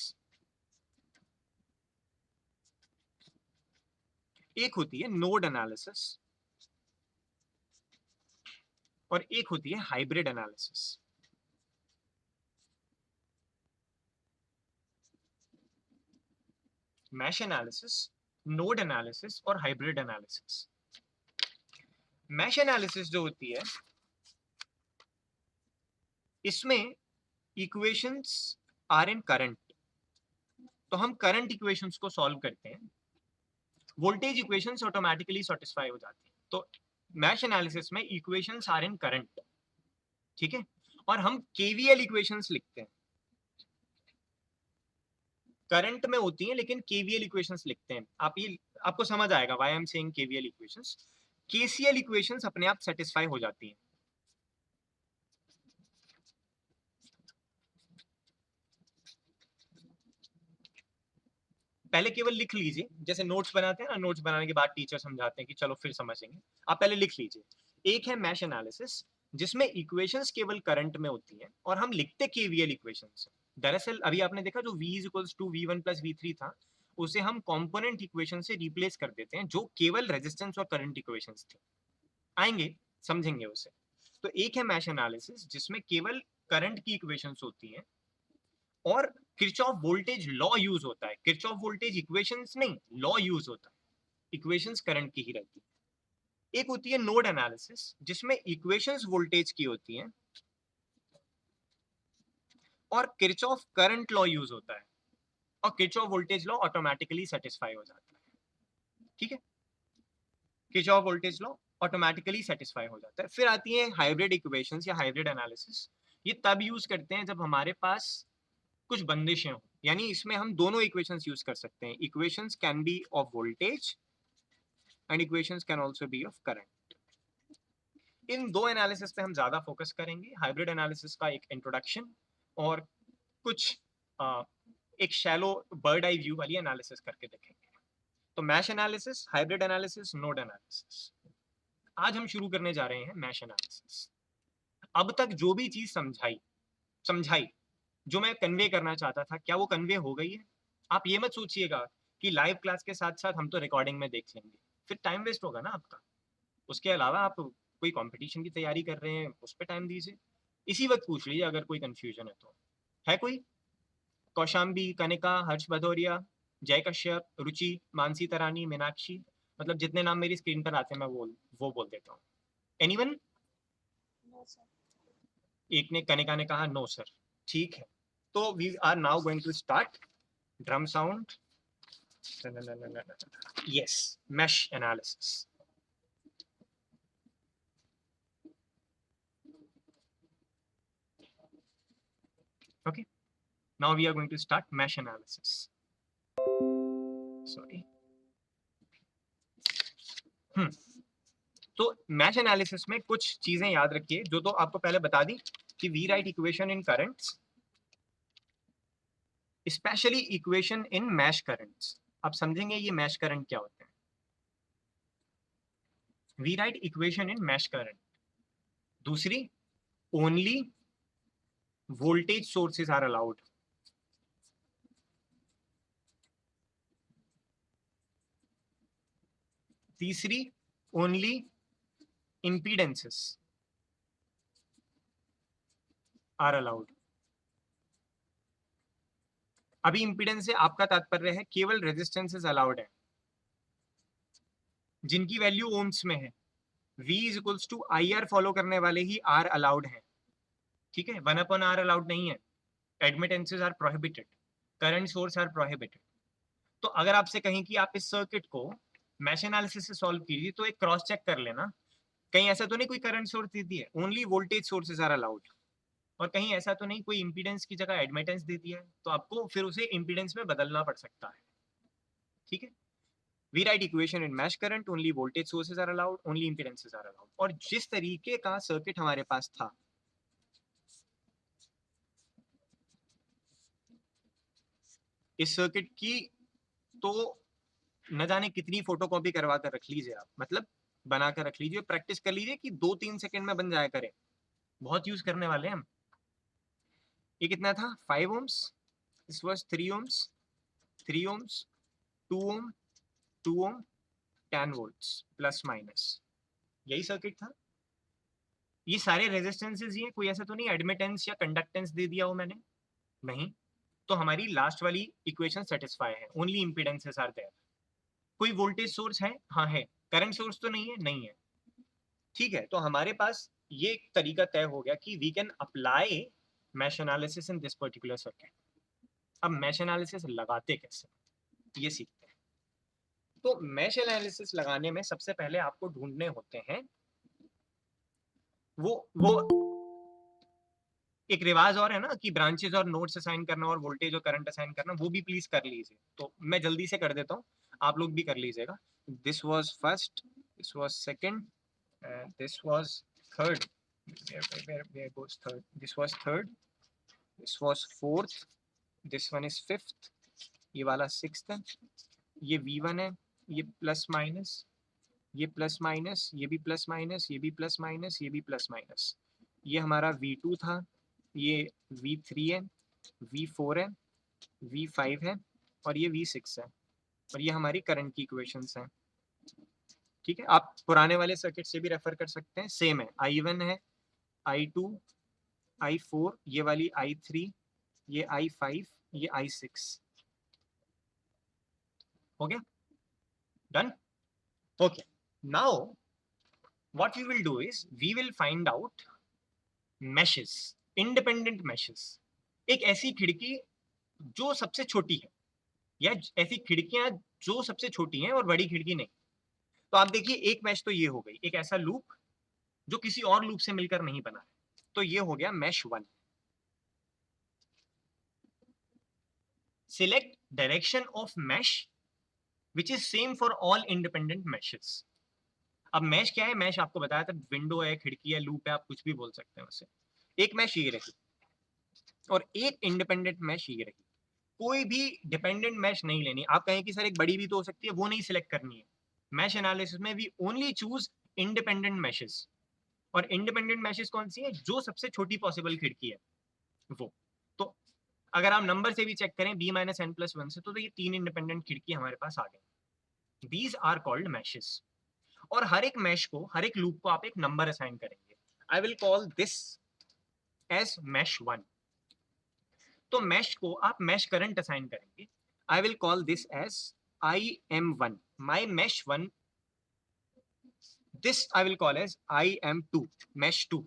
एक होती है नोड एनालिसिस, और एक होती है hybrid analysis. Mesh analysis, node analysis और हाइब्रिड एनालिसिस। मैश एनालिसिस जो होती है इसमें इक्वेशंस आर इन करंट, तो हम करंट इक्वेशंस को सॉल्व करते हैं, वोल्टेज इक्वेशंस ऑटोमेटिकली सेटिस्फाई हो जाती है। तो मैश एनालिसिस में इक्वेशंस आर इन करंट, ठीक है, और हम केवीएल इक्वेशंस लिखते हैं। करंट में होती हैं लेकिन केवीएल इक्वेशंस लिखते हैं। आप ये आपको समझ आएगा why I am saying KVL equations. KCL equations अपने आप सेटिस्फाई हो जाती हैं। पहले केवल लिख लीजिए, जैसे नोट्स बनाते हैं ना, नोट्स बनाने के बाद टीचर समझाते हैं कि चलो फिर समझेंगे। आप पहले लिख लीजिए। एक है मैश एनालिसिस जिसमें इक्वेशंस केवल करंट में होती हैं और हम लिखते केवीएल इक्वेशंस। दरअसल अभी आपने देखा जो v equals to v1 plus v3 था, उसे हम कंपोनेंट इक्वेशन से रिप्लेस कर देते हैं जो केवल रेजिस्टेंस और करंट इक्वेशंस थे। आएंगे समझेंगे उसे। तो एक है मैश एनालिसिस जिसमें केवल करंट की इक्वेशंस होती हैं और किरचॉफ वोल्टेज लॉ यूज होता है। किरचॉफ वोल्टेज इक्वेशंस नहीं, लॉ यूज होता है, इक्वेशंस करंट की ही रहती है। एक होती है नोड एनालिसिस जिसमें इक्वेशंस वोल्टेज की होती हैं और किरचॉफ करंट लॉ यूज होता है, और Kirchhoff voltage law automatically satisfy हो जाता है, ठीक है। Kirchhoff voltage law automatically satisfy हो जाता है। फिर आती है हाइब्रिड इक्वेशंस या हाइब्रिड एनालिसिस। ये तब यूज करते हैं जब हमारे पास कुछ बंदिशें हो, यानी इसमें हम दोनों इक्वेशंस यूज कर सकते हैं। Equations can be of voltage and equations can also be of current. इन दो एनालिसिस पे हम ज्यादा फोकस करेंगे। हाइब्रिड एनालिसिस का एक इंट्रोडक्शन और कुछ एक शैलो बर्ड आई व्यू वाली एनालिसिस करके देखेंगे। तो mesh analysis, hybrid analysis, node analysis. आज हम शुरू करने जा रहे हैं मैश एनालिसिस। अब तक जो भी चीज समझाई जो मैं कन्वे करना चाहता था, क्या वो कन्वे हो गई है? आप ये मत सोचिएगा कि लाइव क्लास के साथ साथ हम तो रिकॉर्डिंग में देख लेंगे, फिर टाइम वेस्ट होगा ना आपका। उसके अलावा आप कोई कंपटीशन की तैयारी कर रहे हैं, उस पर टाइम दीजिए। इसी वक्त पूछ लीजिए अगर कोई कंफ्यूजन है तो। है कोई? कौशाम्बी, कनिका, हर्ष भदौरिया, जय कश्यप, रुचि, मानसी तरानी, मीनाक्षी, मतलब जितने नाम मेरी स्क्रीन पर आते हैं मैं वो बोल देता हूँ। एनीवन? एक ने, कनिका ने कहा नो सर। ठीक है, तो we are now going to start drum sound. Yes, mesh analysis. Okay, now we are going to start mesh analysis. Sorry. तो मैश एनालिसिस में कुछ चीजें याद रखिए जो तो आपको पहले बता दी कि we write equation in currents, specially equation in mesh currents. आप समझेंगे ये मैश करंट क्या होते हैं. We write equation in mesh current. दूसरी, only voltage sources are allowed. तीसरी, ओनली impedances are allowed. अभी इंपीडेंस से आपका तात्पर्य है केवल रेजिस्टेंसेस अलाउड है जिनकी वैल्यू ओम्स में है. V is equals to IR follow करने वाले ही R अलाउड है. ठीक है, 1/R अलाउड नहीं है. Admittances are prohibited, current source are prohibited. तो अगर आपसे कहें कि आप इस सर्किट को मैश एनालिसिस से सॉल्व कीजिए तो एक क्रॉस चेक कर लेना, कहीं ऐसा तो नहीं कोई करंट सोर्स दे दी है, only voltage sources are allowed. और कहीं ऐसा तो नहीं कोई इंपीडेंस की जगह एडमिटेंस दे दिया है, तो आपको फिर उसे इंपीडेंस में बदलना पड़ सकता है. ठीक है, we write equation in mesh current, only voltage sources are allowed, only impedances are allowed. और जिस तरीके का सर्किट हमारे पास था, इस सर्किट की तो न जाने कितनी फोटोकॉपी करवा कर रख लीजिए आप, मतलब बना कर रख लीजिए, प्रैक्टिस कर लीजिए कि 2-3 सेकंड में बन जाया करे. बहुत यूज करने वाले हैं हम. ये कितना था, 5 ohms, this was 3 ohms, 3 ohms, 2 ohm, 2 ohm, 10 volts plus minus. यही सर्किट था. ये सारे रेजिस्टेंसेस ही हैं, कोई ऐसा तो नहीं एडमिटेंस या कंडक्टेंस दे दिया हो मैंने, नहीं. तो हमारी लास्ट वाली इक्वेशन सेटिस्फाई है, ओनली इंपीडेंसेस आर देयर. कोई वोल्टेज सोर्स है, हाँ है. करंट सोर्स तो नहीं है, नहीं है. ठीक है, तो हमारे पास ये तरीका तय हो गया कि we can apply mesh analysis in this particular circuit. अब मैश एनालिसिस लगाते कैसे, ये सीखते हैं. तो मैश एनालिसिस लगाने में सबसे पहले आपको ढूंढने होते हैं वो एक रिवाज और है ना कि ब्रांचेस और नोड्स असाइन करना और वोल्टेज और करंट असाइन करना, वो भी प्लीज कर लीजिए. तो मैं जल्दी से कर देता हूँ, आप लोग भी कर लीजिएगा. This was first, this was second, this was third. Where goes third? This was third. This was fourth. This one is fifth. ये वाला sixth है. ये V1 है. ये प्लस माइनस, ये प्लस माइनस, ये भी प्लस माइनस, ये भी प्लस माइनस, ये भी प्लस माइनस. ये हमारा V2 था. ये V3 है, V4 है, V5 है और ये V6 है. और ये हमारी करंट की इक्वेशंस हैं. ठीक है, आप पुराने वाले सर्किट से भी रेफर कर सकते हैं, सेम है. I1 है, I2, I4, ये वाली I3, ये I5, ये I6. हो गया, done. Okay, now what we will do is we will find out meshes, independent meshes. एक ऐसी खिड़की जो सबसे छोटी है, या ऐसी खिड़कियां जो सबसे छोटी हैं और बड़ी खिड़की नहीं. तो आप देखिए, एक मैश तो ये हो गई, एक ऐसा लूप जो किसी और लूप से मिलकर नहीं बना है. तो ये हो गया mesh 1. Select direction of mesh which is same for all independent meshes. अब मैश क्या है, मैश आपको बताया था, विंडो है, खिड़की है, लूप है, आप कुछ भी बोल सकते हैं उसे. एक मैश ये रही और एक इंडिपेंडेंट मैश ये रही. कोई भी डिपेंडेंट मैश नहीं लेनी. आप कहें कि सर एक बड़ी भी तो हो सकती है, वो नहीं सिलेक्ट करनी है. मैश एनालिसिस में we only choose independent meshes. और इंडिपेंडेंट मैशेस कौन सी है, जो सबसे छोटी पॉसिबल खिड़की है वो. तो अगर आप नंबर से भी चेक करें b-n+1 से, तो ये 3 इंडिपेंडेंट खिड़की हमारे पास आ गई. These are called meshes. और हर एक मैश को, हर एक लूप को आप एक नंबर असाइन करेंगे. I will call this as mesh 1. तो मैश को आप मैश करंट असाइन करेंगे. I will call this as IM1. My mesh 1. This I will call as IM2, mesh 2.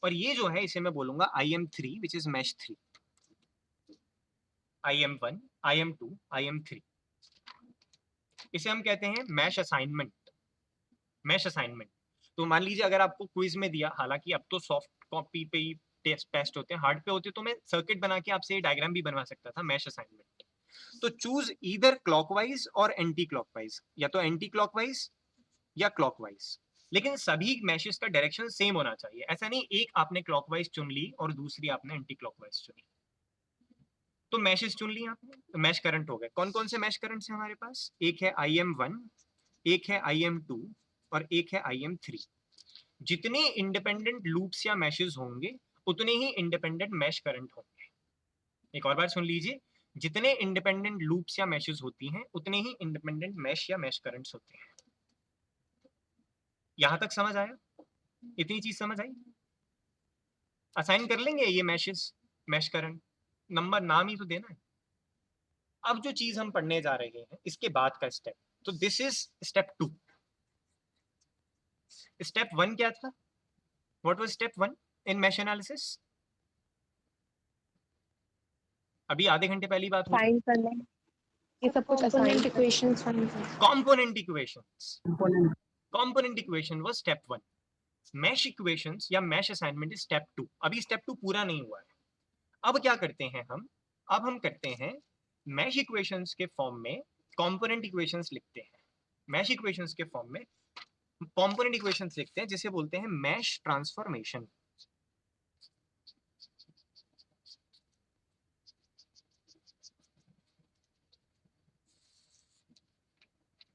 और ये जो है इसे मैं बोलूंगा IM3 which is mash 3. IM1, IM2, IM3। इसे हम कहते हैं मैश असाइनमेंट। Mash assignment. तो मान लीजिए अगर आपको क्विज में दिया, हालांकि अब तो सॉफ्ट कॉपी पे ही टेस्ट होते हैं, हार्ड पे होते तो मैं सर्किट बना के आपसे डायग्राम भी बनवा सकता था मैश असाइनमेंट। तो चूज ईदर क्लॉकवाइज और एंटी क्लॉकवाइज, या तो एंटी क्लॉकवाइज या क्लॉकवाइज, लेकिन सभी मैशेस का डायरेक्शन सेम होना चाहिए। ऐसा नहीं एक आपने क्लॉकवाइज चुन ली और दूसरी आपने एंटी क्लॉकवाइज चुनी। तो मैशेस चुन ली आपने, तो मैश करंट हो गए। कौन कौन से मैश करंट है हमारे पास? एक है IM1, एक है IM2 और एक है IM3। जितने इंडिपेंडेंट लूप्स या मैशेस होंगे उतने ही इंडिपेंडेंट मैश करंट होंगे। एक और बार सुन लीजिए, जितने इंडिपेंडेंट लूप्स या मैशेस होती हैं उतने ही इंडिपेंडेंट मैश या मैश करंट्स होते हैं। यहां तक समझ आया? इतनी चीज समझ आई? असाइन कर लेंगे ये मैशेस, मैश करंट, नंबर नाम ही तो देना है। अब जो चीज हम पढ़ने जा रहे हैं इसके बाद का स्टेप, तो दिस इज स्टेप 2। स्टेप 1 क्या था? What was step 1 in mesh analysis? अभी आधे घंटे पहली बात हुई। फाइंड करना, ये सब कुछ Component असाइन equations find करना। Component equations. Component equation was step 1। Mesh equations या मैश असाइनमेंट इज स्टेप 2। अभी स्टेप 2 पूरा नहीं हुआ है। अब क्या करते हैं हम? अब हम करते हैं मैश इक्वेशंस के फॉर्म में कंपोनेंट इक्वेशंस लिखते हैं। मैश इक्वेशंस के फॉर्म में कंपोनेंट इक्वेशंस लिखते हैं, जिसे बोलते हैं mesh transformation.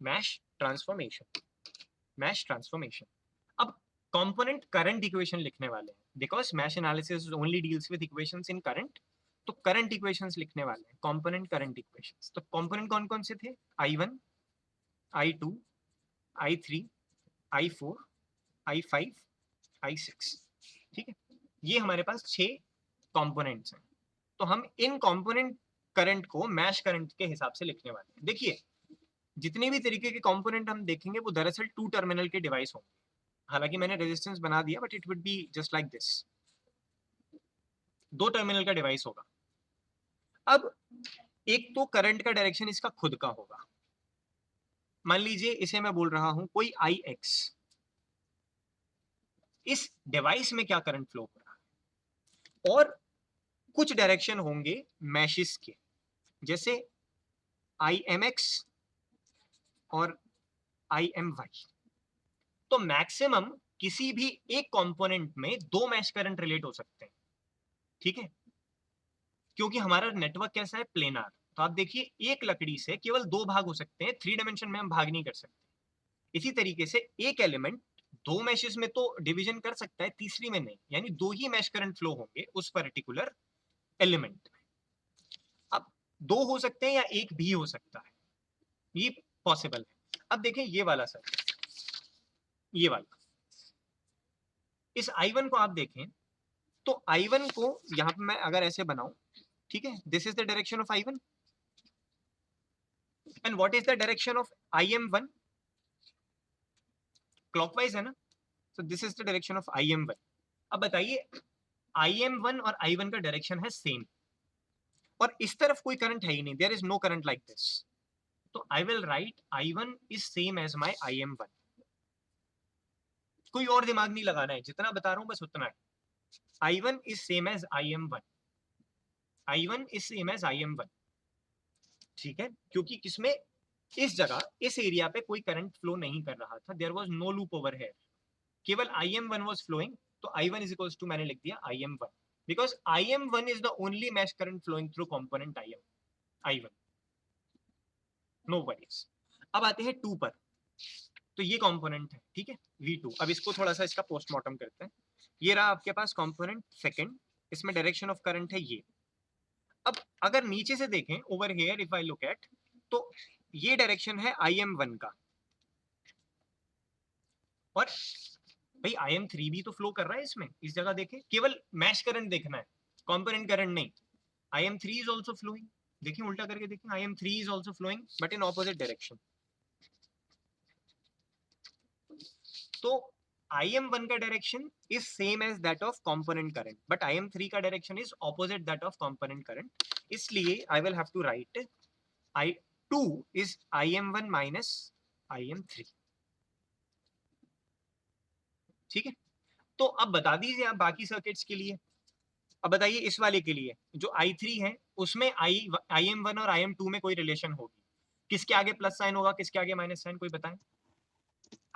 Mesh transformation, mesh transformation. अब कंपोनेंट करंट इक्वेशन लिखने वाले हैं, because mesh analysis only deals with equations in current. तो करंट इक्वेशंस लिखने वाले हैं, कंपोनेंट करंट इक्वेशंस। तो कंपोनेंट कौन कौन से थे? I1, I2, I3, I4, I5, I6। ठीक है, ये हमारे पास 6 कंपोनेंट्स हैं। तो हम इन कंपोनेंट करंट को मैश करंट के हिसाब से लिखने वाले हैं। देखिए, जितने भी तरीके के कंपोनेंट हम देखेंगे वो दरअसल 2 टर्मिनल के डिवाइस होंगे। हालांकि मैंने रेजिस्टेंस बना दिया, but it would be just like this. 2 terminal का डिवाइस होगा। अब एक तो करंट का डायरेक्शन इसका खुद का होगा। मान लीजिए इसे मैं बोल रहा हूं कोई IX। इस डिवाइस में क्या करंट फ्लो हो रहा है, और कुछ डायरेक्शन होंगे मैशेस के, जैसे IMX और IMY। तो मैक्सिमम किसी भी एक कंपोनेंट में 2 मैश करंट रिलेट हो सकते हैं। ठीक है, क्योंकि हमारा नेटवर्क कैसा है? प्लेनार। तो आप देखिए, एक लकड़ी से केवल 2 भाग हो सकते हैं, 3 डायमेंशन में हम भाग नहीं कर सकते। इसी तरीके से एक एलिमेंट 2 मैशेस में तो डिवीजन कर सकता है, तीसरी में नहीं। यानी 2 ही मैश करंट फ्लो होंगे उस पर्टिकुलर एलिमेंट में। अब 2 हो सकते हैं या एक भी हो सकता है, ये पॉसिबल है। अब देखें ये वाला सर्किट, ये वाला, इस I1 को आप देखें तो I1 को यहां पे मैं अगर ऐसे बनाऊं, ठीक है, this is the direction of I1 and what is the direction of IM1? Clockwise है ना, so this is the direction of IM1। अब बताइए, IM1 और I1 का डायरेक्शन है सेम, और इस तरफ कोई करंट है ही नहीं, there is no current like this. तो I will write I1 is same as my IM1। कोई और दिमाग नहीं लगाना है, जितना बता रहा हूं बस उतना है। I1 is same as IM1। I1 is same as IM1। ठीक है, क्योंकि किसमें? इस जगह, इस एरिया पे कोई करंट फ्लो नहीं कर रहा था, there was no loop over here, केवल IM1 वाज फ्लोइंग। तो I1 इज इक्वल्स टू, मैंने लिख दिया IM1, because IM1 is the only mesh current flowing through component I1। No worries. अब आते हैं 2 पर। तो ये कंपोनेंट है, ठीक है, V2। अब इसको थोड़ा सा इसका पोस्टमार्टम करते हैं। ये रहा आपके पास कंपोनेंट सेकंड, इसमें डायरेक्शन ऑफ करंट है ये। अब अगर नीचे से देखें, over here if I look at, तो ये डायरेक्शन है IM1 का, और भाई IM3 भी तो फ्लो कर रहा है इसमें। इस जगह देखें, केवल मैश करंट देखना है, कंपोनेंट करंट नहीं। IM3 is also flowing. देखिए उल्टा करके देखें, IM3 is also flowing but in opposite direction. तो IM1 का direction is same as that of component current, but IM3 का direction is opposite that of component current. इसलिए I will have to write I2 is IM1 minus IM3. ठीक है, तो अब बता दीजिए आप बाकी सर्किट्स के लिए। अब बताइए इस वाले के लिए जो I3 है उसमें IM1 और IM2 में कोई रिलेशन होगी, किसके आगे प्लस साइन होगा, किसके आगे माइनस साइन, कोई बताएं।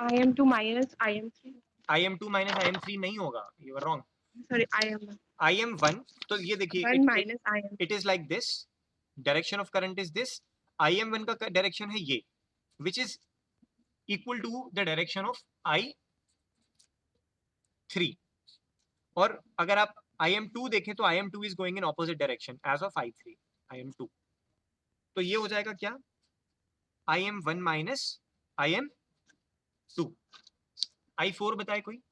IM2 minus IM3. IM2 minus IM3 नहीं होगा, you are wrong. Sorry, IM1. IM1 तो ये देखिए 1 minus IM. It is like this, direction of current is this, IM1 का डायरेक्शन है ये, which is equal to the direction of I3। और अगर आप IM2 देखें तो IM2 is going in opposite direction as of I3 IM2, तो ये हो जाएगा क्या, IM1 माइनस IM2। I4 बताए कोई,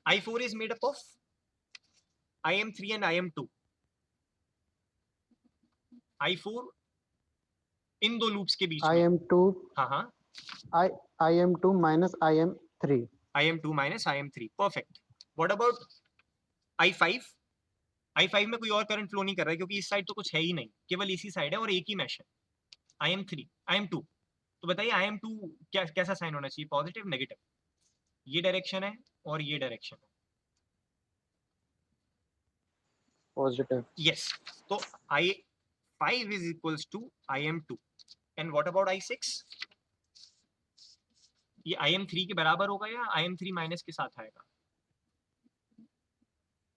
I4 is made up of IM3 and IM2। I4 इन दो लूप्स के बीच में, IM2 हाँ IM2 minus IM3. IM2 minus IM3, perfect. What about I5? I5 में कोई और करंट फ्लो नहीं कर रहा है क्योंकि इस साइड तो कुछ है ही नहीं, केवल इसी साइड है और एक ही मैश है। IM2 तो बताइए IM2 क्या कैसा साइन होना चाहिए, पॉजिटिव नेगेटिव? ये डायरेक्शन है और ये डायरेक्शन है, Positive. यस। तो I5 is equals to IM2 and what about I6? ये IM3 के बराबर होगा या IM3 माइनस के साथ आएगा?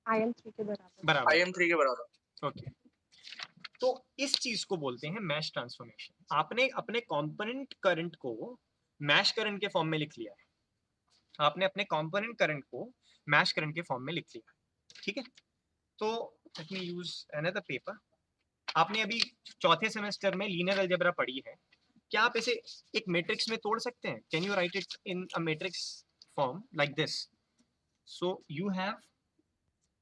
IM3 के बराबर. बराबर, IM3 के बराबर। ओके। तो इस चीज को बोलते हैं मैश ट्रांसफॉर्मेशन। आपने अपने कंपोनेंट करंट को मैश करंट के फॉर्म में लिख लिया है, आपने अपने कंपोनेंट करंट को मैश करंट के फॉर्म में लिख लिया, ठीक है। तो let me use another paper. आपने अभी चौथे सेमेस्टर में लीनियर अलजेब्रा पढ़ी है, क्या आप इसे एक मैट्रिक्स में तोड़ सकते हैं? Can you right it in a matrix form like this? So you have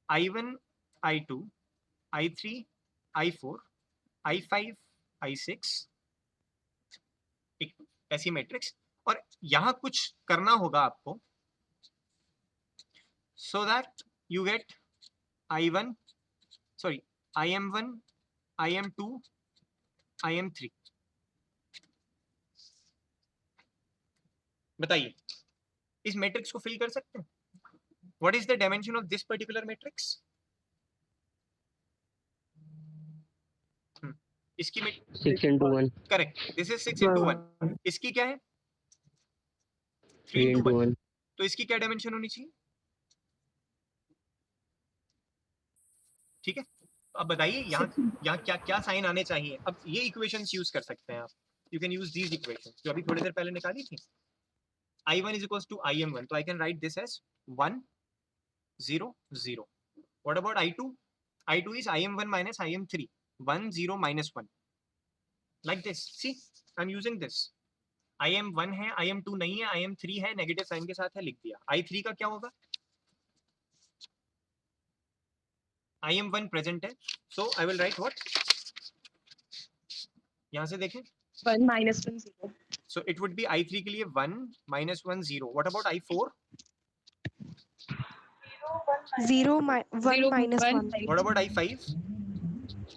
I1 I2 I3 I4 I5 I6, एक ऐसी मैट्रिक्स, और यहां कुछ करना होगा आपको so that you get I1 sorry IM1 IM2 IM3। बताइए इस मैट्रिक्स को फिल कर सकते हैं? What is the dimension of this particular matrix? इसकी 6 into 1. Correct, this is 6 into 1। इसकी क्या है? 3 into 1। तो इसकी क्या डायमेंशन होनी चाहिए? ठीक है, अब बताइए यहाँ क्या क्या साइन आने चाहिए? अब ये इक्वेशंस यूज कर सकते हैं आप, you can use these equations जो अभी थोड़ी देर पहले निकाली थी। I1 is equals to IM1, तो I can write this as 1 0 0। What about I2? I2 is IM1 minus IM3, 1 0 minus 1, like this। See, I'm using this। IM1 है, IM2 नहीं है, IM3 है, नेगेटिव साइन के साथ है, लिख दिया। I3 का क्या होगा? IM1 प्रेजेंट है, so I will write what? यहाँ से देखें, 1 minus 1 0. so it would be I3 के लिए 1 minus 1 0। What about I4? 1 minus 1. What about I5?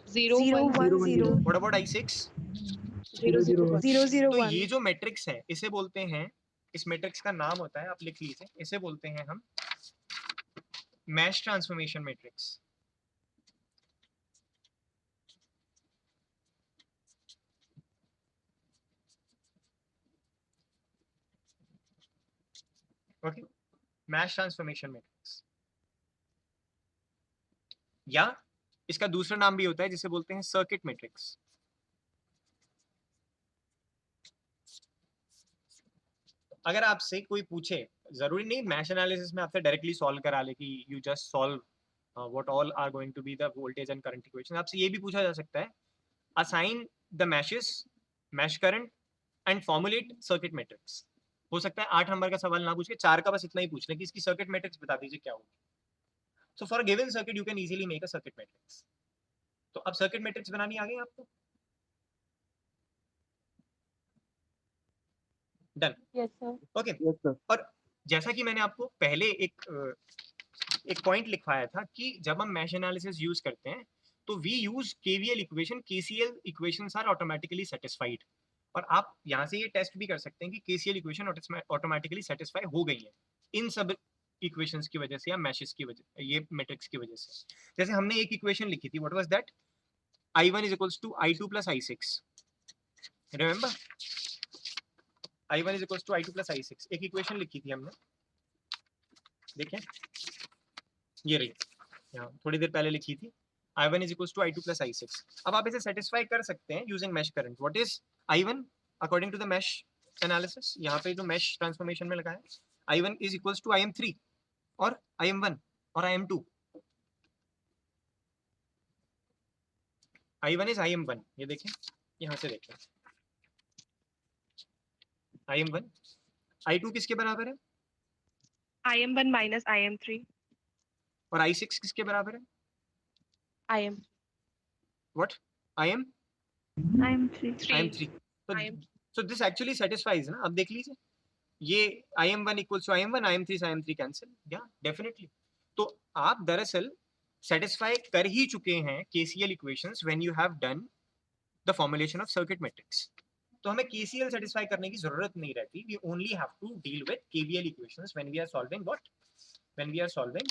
0 1 0. What about I6? 0 0 0 0 तो 1. ये जो मैट्रिक्स है इसे बोलते हैं, इस मैट्रिक्स का नाम होता है, आप लिख लीजिए, इसे बोलते हैं हम mesh transformation matrix. Okay, mesh transformation matrix, या इसका दूसरा नाम भी होता है जिसे बोलते हैं सर्किट मैट्रिक्स। अगर आपसे कोई पूछे, जरूरी नहीं मैश एनालिसिस में आपसे डायरेक्टली सॉल्व करा ले कि you just solve what all are going to be the voltage and current equation, आपसे ये भी पूछा जा सकता है assign the meshes, mesh current and formulate circuit matrix. हो सकता है 8 नंबर का सवाल ना पूछ के 4 का बस इतना ही पूछ ले कि इसकी सर्किट मैट्रिक्स बता दीजिए क्या होगी। So for given circuit you can easily make a circuit matrix. तो अब सर्किट मैट्रिक्स बनानी आ गई आपको? Done, Yes sir. Okay. Yes, sir. और जैसा कि मैंने आपको पहले एक पॉइंट लिखवाया था कि जब हम मैश एनालिसिस यूज करते हैं तो we use KVL equation, KCL equations are automatically satisfied. और आप यहाँ से ये टेस्ट भी कर सकते हैं कि केसीएल इक्वेशन ऑटोमेटिकली सेटिस्फाई हो गई है इन सब इक्वेशंस की वजह से या मैशेस की वजह, ये मैट्रिक्स की वजह से। जैसे हमने एक इक्वेशन लिखी थी, what was that, I1 is equals to I2 plus I6, remember I1 is equals to I2 plus I6, एक इक्वेशन लिखी थी हमने, देखें ये रही, यहाँ थोड़ी देर पहले लिखी थी, I1 is equals to I2 plus I6। अब आप इसे सेटिस्फाई कर सकते हैं using mesh current. What is I1 according to the mesh analysis, यहाँ पे जो मैश ट्रांसफॉर्मेशन में लगा है, I1 is equals to IM3 और IM1 और IM2। I1 is IM1, ये देखें, यहाँ से देखें IM1, I2 किसके बराबर है, IM1 minus IM3. और I6 किसके बराबर है, IM. What IM IM3. IM3। so this actually satisfies ना, अब देख लीजिए ये IM1 equals to IM1, IM3 से IM3 कैंसिल, या डेफिनेटली। तो आप दरअसल सेटिस्फाई कर ही चुके हैं KCL equations when you have done the formulation of circuit matrix. तो हमें KCL सेटिस्फाई करने की जरूरत नहीं रहती, we only have to deal with KVL equations when we are solving what, when we are solving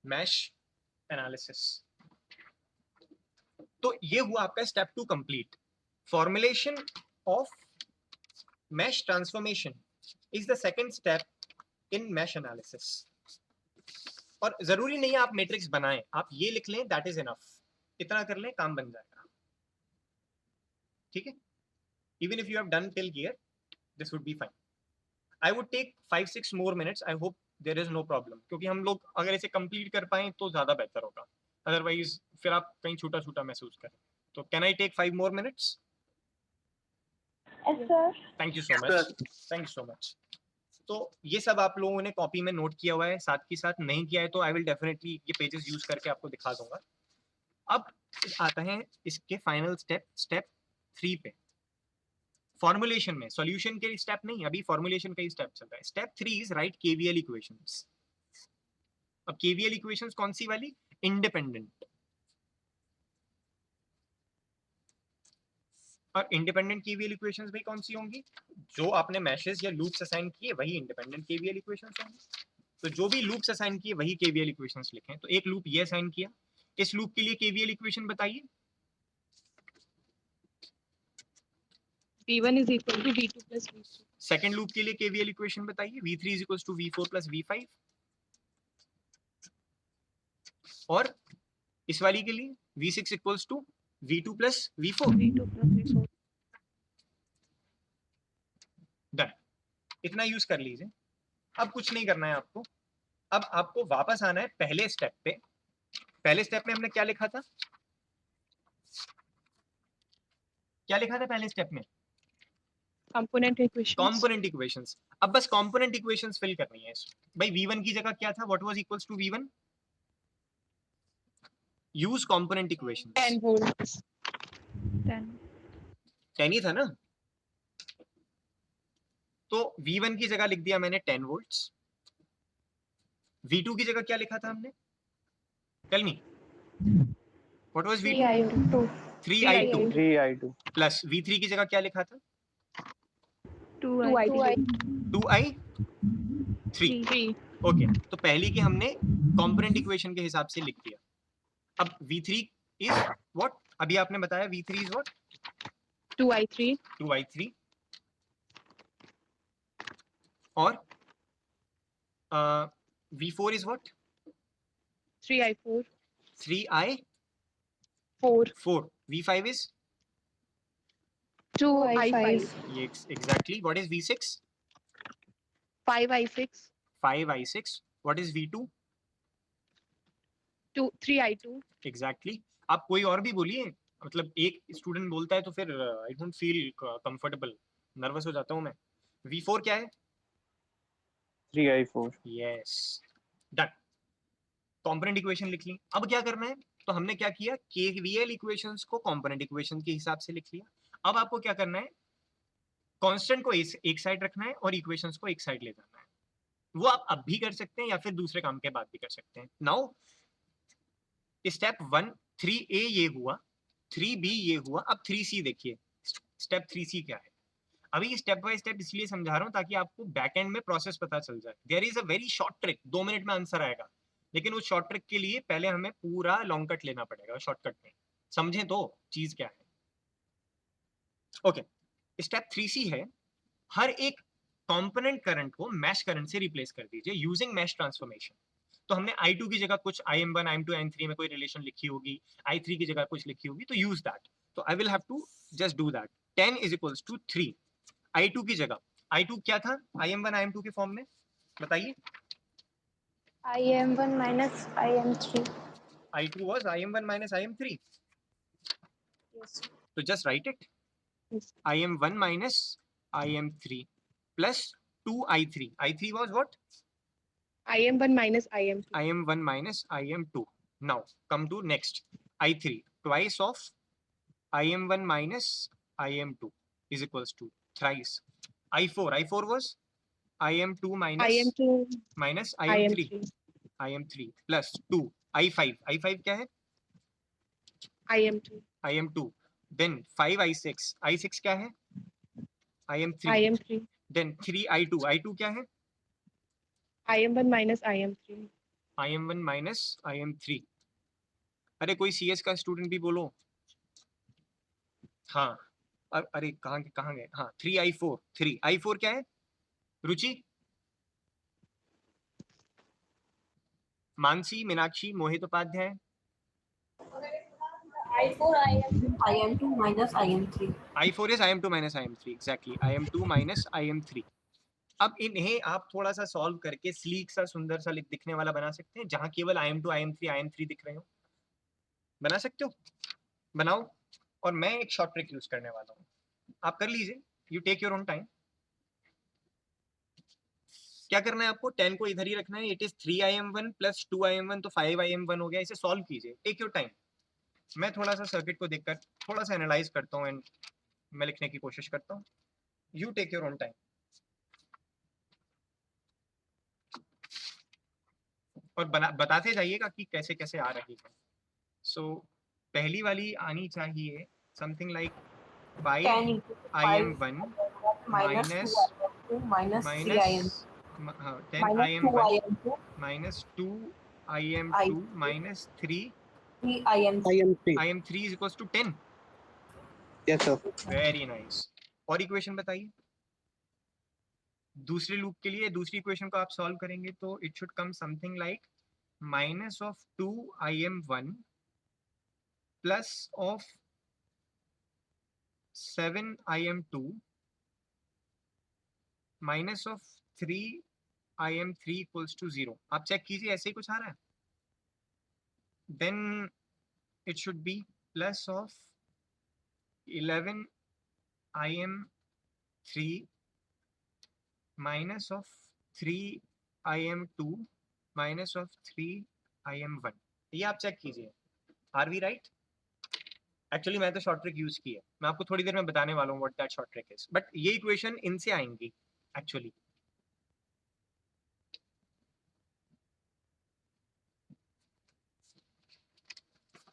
mesh analysis. तो ये हुआ आपका step 2 complete. Formulation of mesh transformation is the second step in mesh analysis. और जरूरी नहीं है आप matrix बनाएं, आप ये लिख लें, दैट इज इनफ, इतना कर लें काम बन जाएगा, ठीक है। Even if you have done till here this would be fine. I would take 5-6 more minutes, I hope there is no problem, क्योंकि हम लोग अगर इसे कंप्लीट कर पाएं तो ज्यादा बेहतर होगा, अदरवाइज फिर आप कहीं छोटा छोटा महसूस करें। तो can I take 5 more minutes? Yes, sir. Thank you so much, thank you so much. तो ये सब आप लोगों ने कॉपी में नोट किया हुआ है, साथ ही साथ नहीं किया है तो आई विल डेफिनेटली ये पेजेस यूज करके आपको दिखा दूंगा। अब आता है इसके फाइनल स्टेप, स्टेप 3 पे, फॉर्मुलेशन में, सॉल्यूशन के स्टेप नहीं, अभी फॉर्मुलेशन का ही स्टेप चल रहा है। Step 3 is right KVL equations. अब KVL इक्वेशंस कौन सी वाली, इंडिपेंडेंट। और इंडिपेंडेंट KVL इक्वेशंस भी कौन सी होंगी, जो आपने मैशेस या लूप्स असाइन किए वही इंडिपेंडेंट KVL इक्वेशंस होंगी। तो जो भी लूप्स असाइन किए वही KVL इक्वेशंस लिखें। तो एक लूप ये असाइन किया, इस लूप के लिए KVL इक्वेशन बताइए। V1 is equal to V2 plus V3. Second loop के लिए KVL इक्वेशन बताइए, V3 is equals to V4 plus V5। और इस वाली के लिए V6 equals to V2 plus V4। V2 plus V4. Done, इतना यूज कर लीजिए। अब कुछ नहीं करना है आपको, अब आपको वापस आना है पहले स्टेप पे। पहले स्टेप में हमने क्या लिखा था, क्या लिखा था पहले स्टेप में, Component equations. Component equations. अब बस कंपोनेंट इक्वेशंस फिल करनी है भाई। V1 की जगह क्या था, what was equals to V1, use component equations. 10 volts. 10. 10 ही था ना, तो V1 की जगह लिख दिया मैंने 10 वोल्ट्स। V2 की जगह क्या लिखा था हमने, tell me what was V2, 3i2 3i2 plus V3 की जगह क्या लिखा था, 2i3. 2i3। 3. ओके, तो पहली की हमने कंपोनेंट इक्वेशन के हिसाब से लिख दिया। अब V3 इज व्हाट, अभी आपने बताया V3 is what, 2i3. 2i3 और V4 is what, 3i4. 3i4। V5 is 2i5. ये exactly. What is V6, 5i6. 5i6। What is V2, 3i2. Exactly. आप कोई और भी बोलिए, मतलब एक स्टूडेंट बोलता है तो फिर I don't feel comfortable, nervous हो जाता हूं मैं। V4 क्या है, 3i4 yes, done. Component equation लिख ली। अब क्या करना है, तो हमने क्या किया, KVL इक्वेशंस को कंपोनेंट इक्वेशन के हिसाब से लिख लिया। अब आपको क्या करना है, कांस्टेंट को एक साइड रखना है और इक्वेशंस को एक साइड ले जाना है। वो आप अब भी कर सकते हैं या फिर दूसरे काम के बाद भी कर सकते हैं। नाउ स्टेप 1 3A ये हुआ, 3B ये हुआ, अब 3C देखिए, स्टेप 3C क्या है। अभी स्टेप बाय स्टेप इसलिए समझा रहा हूँ ताकि आपको बैक एंड में प्रोसेस पता चल जाए। There is a very short trick, 2 minute में आंसर आएगा, लेकिन उस शॉर्ट ट्रिक के लिए पहले हमें पूरा लॉन्ग कट लेना पड़ेगा शॉर्टकट में, समझें तो चीज क्या है। ओके, स्टेप 3C है, हर एक कंपोनेंट करंट को मैश करंट से रिप्लेस कर दीजिए यूजिंग मैश ट्रांसफॉर्मेशन। तो हमने I2 की जगह कुछ IM1, IM2, IM3 में कोई रिलेशन लिखी होगी, I3 की जगह कुछ लिखी होगी, तो यूज दैट। तो I will have to just do that. 10 is equals to 3, I2 की जगह, I2 क्या था IM1 IM2 के फॉर्म में, बताइए। IM1 minus IM3. I2 was IM1 minus IM3. Yes. So just write it. Yes. IM1 minus IM3 plus 2I3. I3 was what? IM1 minus IM2. IM1 minus IM2. Now come to next. I3 twice of IM1 minus IM2 is equals to thrice. I4. I4 was IM2 minus IM2 minus IM3. IM3. IM3 plus 2. I5. I5 क्या है? IM2 IM2. Then 5I6. I6 क्या है? IM3. IM3 Then 3I2. I2 क्या है? IM1 minus IM3. IM1 minus IM3. अरे कोई CS का student भी बोलो। हाँ, अरे कहाँ गए? हाँ, 3I4. 3I4 क्या है? रुचि, मानसी, मीनाक्षी, मोहित Upadhyay. I4 IM2 minus IM3. I4 is IM2 minus IM3. Exactly. IM2 minus IM3. अब इन्हें आप थोड़ा सा सॉल्व करके स्लीक सा सुंदर सा दिखने वाला बना सकते हैं, जहां केवल IM2 IM3 IM3 दिख रहे हो। बना सकते हो? बनाओ। और मैं एक शॉर्ट ट्रिक यूज करने वाला हूँ, आप कर लीजिए। You take your own time. क्या करना है आपको? 10 को इधर ही रखना है। It is 3IM1 plus 2IM1, तो 5IM1 हो गया। इसे सॉल्व कीजिए, टेक योर टाइम। मैं थोड़ा सा सर्किट को देखकर थोड़ा सा एनालाइज करता हूँ एंड मैं लिखने की कोशिश करता हूँ। You take your own time. और बताते जाइएगा कि कैसे कैसे आ रही है। सो पहली वाली आनी चाहिए something like 5IM1 minus 2 minus 3IM. 10IM1 minus 2IM2 minus 3IM3. IM3 is equals to 10. Yes, sir. Very nice. और इक्वेशन बताइए दूसरे लूप के लिए। दूसरी इक्वेशन को आप सॉल्व करेंगे तो it should come something like minus of 2IM1 plus of 7IM2 minus of 3IM3 equals to 0। आप चेक कीजिए, ऐसे ही कुछ आ रहा है। Then it should be plus of 11IM3 minus of 3IM2 minus of 3IM1। ये आप चेक कीजिए, आर वी राइट? एक्चुअली मैं तो शॉर्ट ट्रिक यूज की है, मैं आपको थोड़ी देर में बताने वाला हूँ what that short trick is, but ये इक्वेशन इनसे आएंगी एक्चुअली।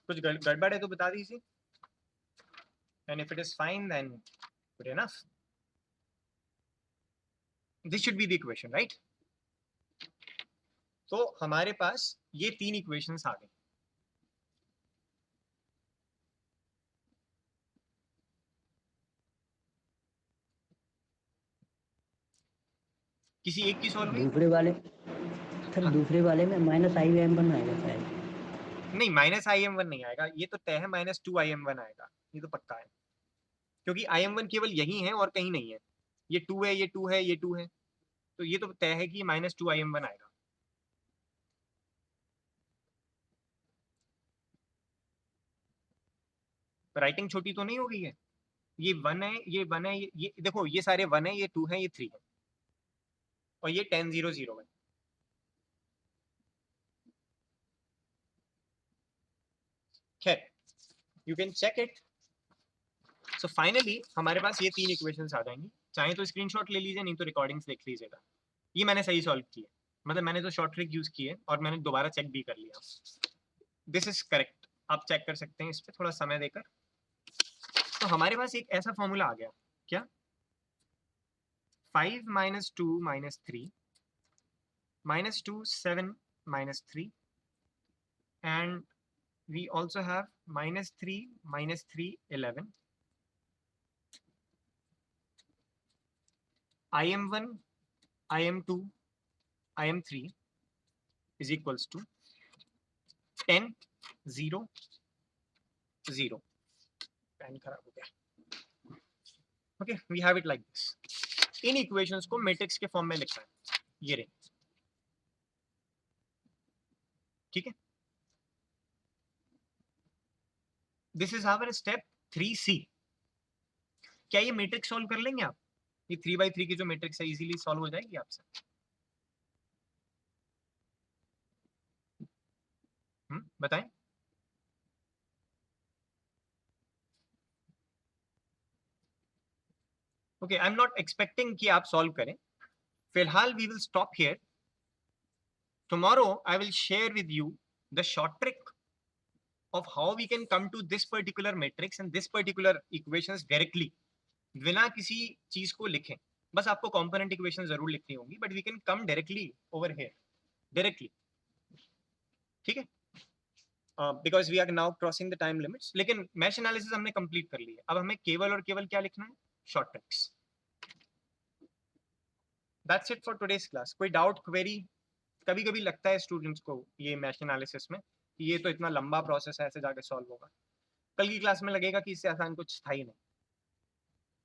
कुछ गड़बड़ है तो बता दीजिए, and if it is fine then good enough. This should be the equation, right? तो हमारे पास ये 3 इक्वेशंस आ गई। किसी एक की सॉल्व हुई? दूसरे वाले सर, दूसरे वाले में माइनस IM1 आएगा शायद। नहीं, माइनस IM1 नहीं आएगा, ये तो तय है माइनस 2IM1 आएगा, ये तो पक्का है, क्योंकि IM1 केवल यही है और कहीं नहीं है। ये 2 है, ये 2 है, ये 2 है, तो ये तो तय है कि माइनस 2IM1 आएगा। राइटिंग छोटी तो नहीं हो गई है? ये 1 है, ये 1 है, ये देखो, ये सारे 1 है, ये 2 है, ये 3 है, और ये 10 0 0 है। खैर, you can check it. So finally हमारे पास ये 3 इक्वेशंस आ जाएंगी। चाहे तो स्क्रीनशॉट ले लीजिए, नहीं तो रिकॉर्डिंग्स देख लीजिएगा। ये मैंने सही सॉल्व की है, मतलब मैंने तो शॉर्ट ट्रिक यूज की है और मैंने दोबारा चेक भी कर लिया। This is correct. आप चेक कर सकते हैं इस पे थोड़ा समय देकर। तो हमारे पास एक ऐसा फॉर्मूला आ गया, क्या 5 minus 2 minus 3 minus 2 7 minus 3 and we also have minus 3 minus 3 11 im1 im2 im3 is equals to 10 0 0 pen खराब हो गया। Okay, we have it like this. इन इक्वेशंस को मैट्रिक्स के फॉर्म में लिखना है, ये रहे, ठीक है। This is our step 3C। क्या ये मैट्रिक्स सॉल्व कर लेंगे आप? ये 3/3 की जो मैट्रिक्स है इजीली सॉल्व हो जाएगी आपसे। बताएं। Okay, I am not expecting कि आप सॉल्व करें। फिलहाल we will stop here. Tomorrow I will share with you the short trick of how we can come to this particular matrix and this particular equations directly बिना किसी चीज को लिखें। बस आपको component equation जरूर लिखनी होगी, but we can come directly over here directly, ठीक है। because we are now crossing the time limits। लेकिन mesh analysis हमने complete कर ली है, अब हमें केवल और केवल क्या लिखना है? short tricks। that's it for today's class। कोई doubt query? कभी कभी लगता है स्टूडेंट्स को ये mesh analysis में ये तो इतना लंबा प्रोसेस है, ऐसे जाके सॉल्व होगा। कल की क्लास में लगेगा कि इससे आसान कुछ था ही नहीं,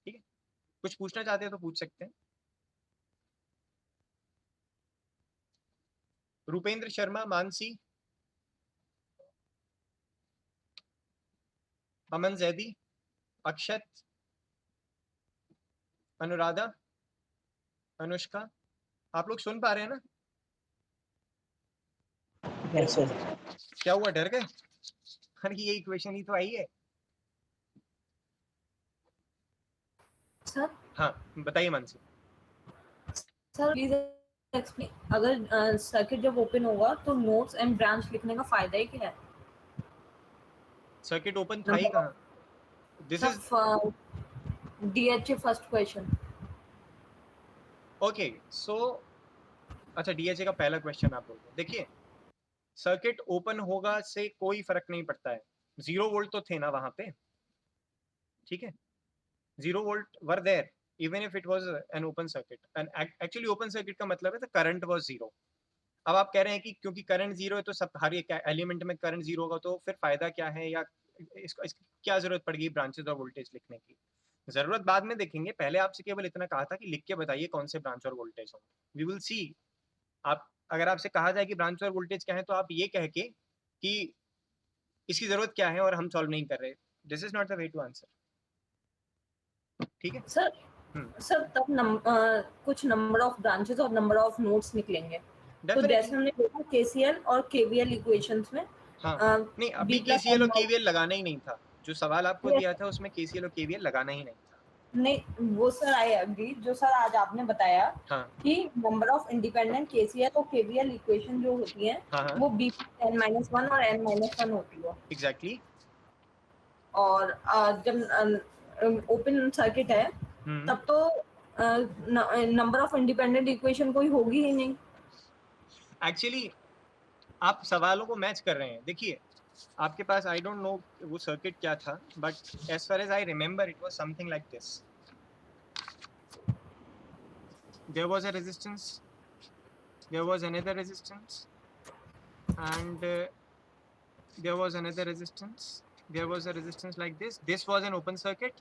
ठीक है। कुछ पूछना चाहते हैं तो पूछ सकते हैं। रूपेंद्र शर्मा, मानसी, अमन जैदी, अक्षत, अनुराधा, अनुष्का, आप लोग सुन पा रहे हैं ना? Yes sir. क्या हुआ, डर गए? अरे ये इक्वेशन ही तो आई है। सर हाँ बताइए मानसी। सर प्लीज एक्सप्लेन, अगर सर्किट जब ओपन होगा तो नोड्स एंड ब्रांच लिखने का फायदा ही क्या है? सर्किट ओपन था ही कहाँ? This is DHA first question. Okay, so अच्छा DHA का पहला क्वेश्चन आप बोलते हैं। देखिए सर्किट ओपन होगा से कोई फर्क नहीं पड़ता है। 0 वोल्ट तो थे ना वहां पे, ठीक है। 0 volt were there even if it was an open circuit. And actually open circuit का मतलब है द करंट वाज 0। अब आप कह रहे हैं कि क्योंकि करंट 0 है तो सब हर एक एलिमेंट में करंट 0 होगा, तो फिर फायदा क्या है, या इसकी क्या जरूरत पड़ गई ब्रांचेस और वोल्टेज लिखने की? जरूरत बाद में देखेंगे, पहले आपसे केवल इतना कहा था कि लिख के बताइए कौन से ब्रांच और वोल्टेज होंगे। We will see. आप अगर आपसे कहा जाए कि ब्रांच और वोल्टेज क्या है तो आप ये कह के कि इसकी जरूरत क्या है और हम सॉल्व नहीं कर रहे, this is not the way to answer, ठीक है। सर सर तब कुछ नंबर ऑफ ब्रांचेस और नंबर ऑफ नोड्स निकलेंगे। तो जैसे हमने देखा KCL और KVL इक्वेशंस में नहीं, अभी KCL और KVL लगाना ही नहीं था। जो सवाल आपको दिया था उसमें KCL और KVL लगाना ही नहीं था। नहीं वो सर आई एग्री, जो सर आज आपने बताया कि नंबर ऑफ इंडिपेंडेंट KCL और KVL इक्वेशन जो होती है वो b n-1 और n-1 होती है। एग्जैक्टली। और जब ओपन सर्किट है तब तो नंबर ऑफ इंडिपेंडेंट इक्वेशन कोई होगी ही नहीं। एक्चुअली आप सवालों को मैच कर रहे हैं। देखिए आपके पास आई डोंट नो वो सर्किट क्या था, but as far as I remember it was something like this. There was a resistance, there was another resistance, and there was another resistance, there was a resistance like this. This was an open circuit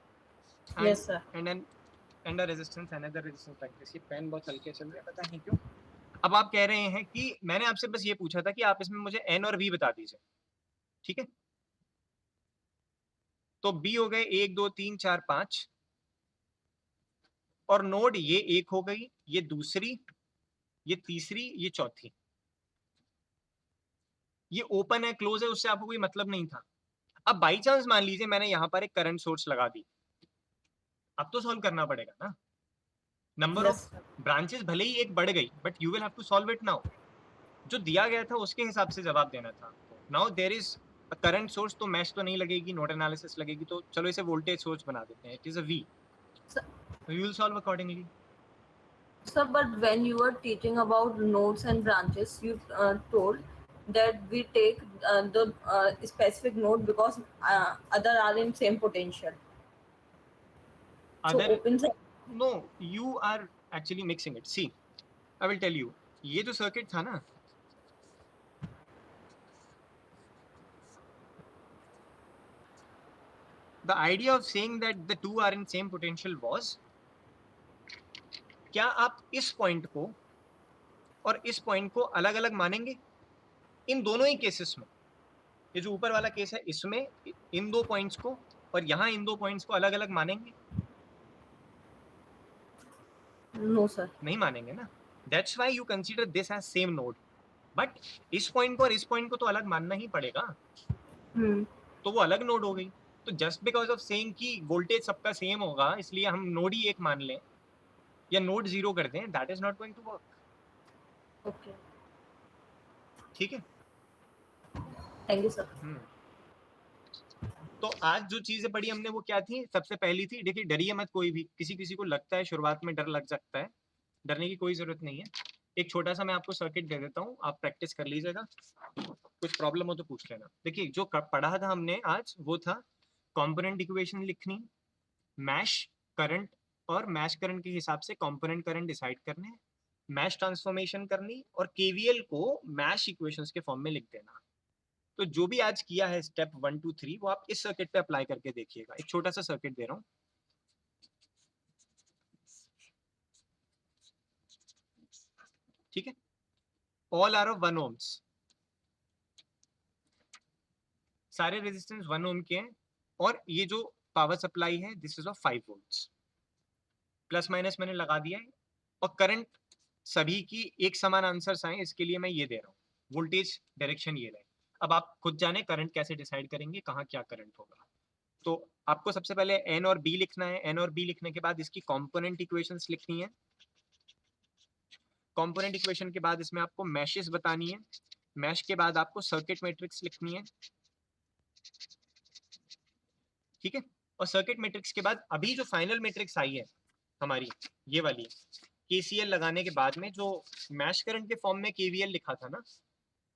yes sir, and a resistance, another resistance like this. ये pen बहुत हल्के चल रहा है, पता नहीं क्यों। अब आप कह रहे हैं कि मैंने आपसे बस ये पूछा था कि आप इसमें मुझे n और v बता दीजिए, ठीक है। तो b हो गए 1 2 3 4 5 और नोड ये एक हो गई, ये दूसरी, ये तीसरी, ये चौथी। ये ओपन है क्लोज है उससे आपको कोई मतलब नहीं था। अब बाई चांस मान लीजिए मैंने यहां पर एक करंट सोर्स लगा दी, अब तो सॉल्व करना पड़ेगा ना। नंबर ऑफ ब्रांचेस भले ही एक बढ़ गई, but you will have to solve it now. जो दिया गया था उसके हिसाब से जवाब देना था। Now there is current source तो मैश तो नहीं लगेगी, नोड एनालिसिस लगेगी, तो चलो इसे वोल्टेज सोर्स बना देते हैं. It is a V. We will solve accordingly. Sir, but when you were teaching about nodes and branches, you told that we take the specific node because other are in same potential. Other, so open no, you are actually mixing it. See, I will tell you. ये जो circuit था ना, the idea of saying that the two are in same potential was, क्या आप इस point को और इस पॉइंट को अलग अलग मानेंगे इन दोनों ही केसेस में? ये जो ऊपर वाला केस है इसमें इन दो पॉइंट्स को और यहाँ इन दो पॉइंट्स को अलग अलग मानेंगे? No sir. नहीं मानेंगे ना. That's why you consider this as same node. But इस पॉइंट को और इस पॉइंट को तो अलग मानना ही पड़ेगा. तो वो अलग नोड हो गई. तो जस्ट बिकॉज ऑफ सेइंग कि वोल्टेज सबका सेम होगा इसलिए हम नोड ही एक मान लें या नोड 0 कर दें, that is not going to work. Okay. ठीक है. Thank you sir. तो आज जो चीजें पढ़ी हमने वो क्या थी? सबसे पहली थी, देखिए डरिए मत कोई भी. किसी किसी को लगता है शुरुआत में डर लग सकता है, डरने की कोई जरूरत नहीं है. एक छोटा सा मैं आपको सर्किट दे देता हूँ, आप प्रैक्टिस कर लीजिएगा. कुछ प्रॉब्लम हो तो पूछ लेना. देखिए जो पढ़ा था हमने आज वो था कंपोनेंट इक्वेशन लिखनी, मैश करंट और मैश करंट के हिसाब से कंपोनेंट करंट डिसाइड करने, मैश ट्रांसफॉर्मेशन करनी और केवीएल को मैश इक्वेशंस के फॉर्म में लिख देना. तो जो भी आज किया है स्टेप 1 2 3 वो आप इस सर्किट पे अप्लाई करके देखिएगा. एक छोटा सा सर्किट दे रहा हूँ. ठीक है. All are of 1 ohms. सारे रेजिस्टेंस 1 ohm के हैं और ये जो पावर सप्लाई है this is of 5 volts. Plus minus मैंने लगा दिया है और करंट सभी की एक समान आंसर्स आए इसके लिए मैं ये दे रहा हूँ. वोल्टेज डायरेक्शन ये रहे. अब आप खुद जाने करंट कैसे डिसाइड करेंगे, कहाँ क्या करंट होगा. तो आपको सबसे पहले एन और बी लिखना है. एन और बी लिखने के बाद इसकी कंपोनेंट इक्वेशंस लिखनी है. कंपोनेंट इक्वेशन के बाद इसमें आपको मैशेस बतानी है. मैश के बाद आपको सर्किट मैट्रिक्स लिखनी है. ठीक है. और सर्किट मैट्रिक्स के बाद अभी जो फाइनल मैट्रिक्स आई है हमारी ये वाली, केसीएल लगाने के बाद में जो मैश करंट के फॉर्म में केवीएल लिखा था ना,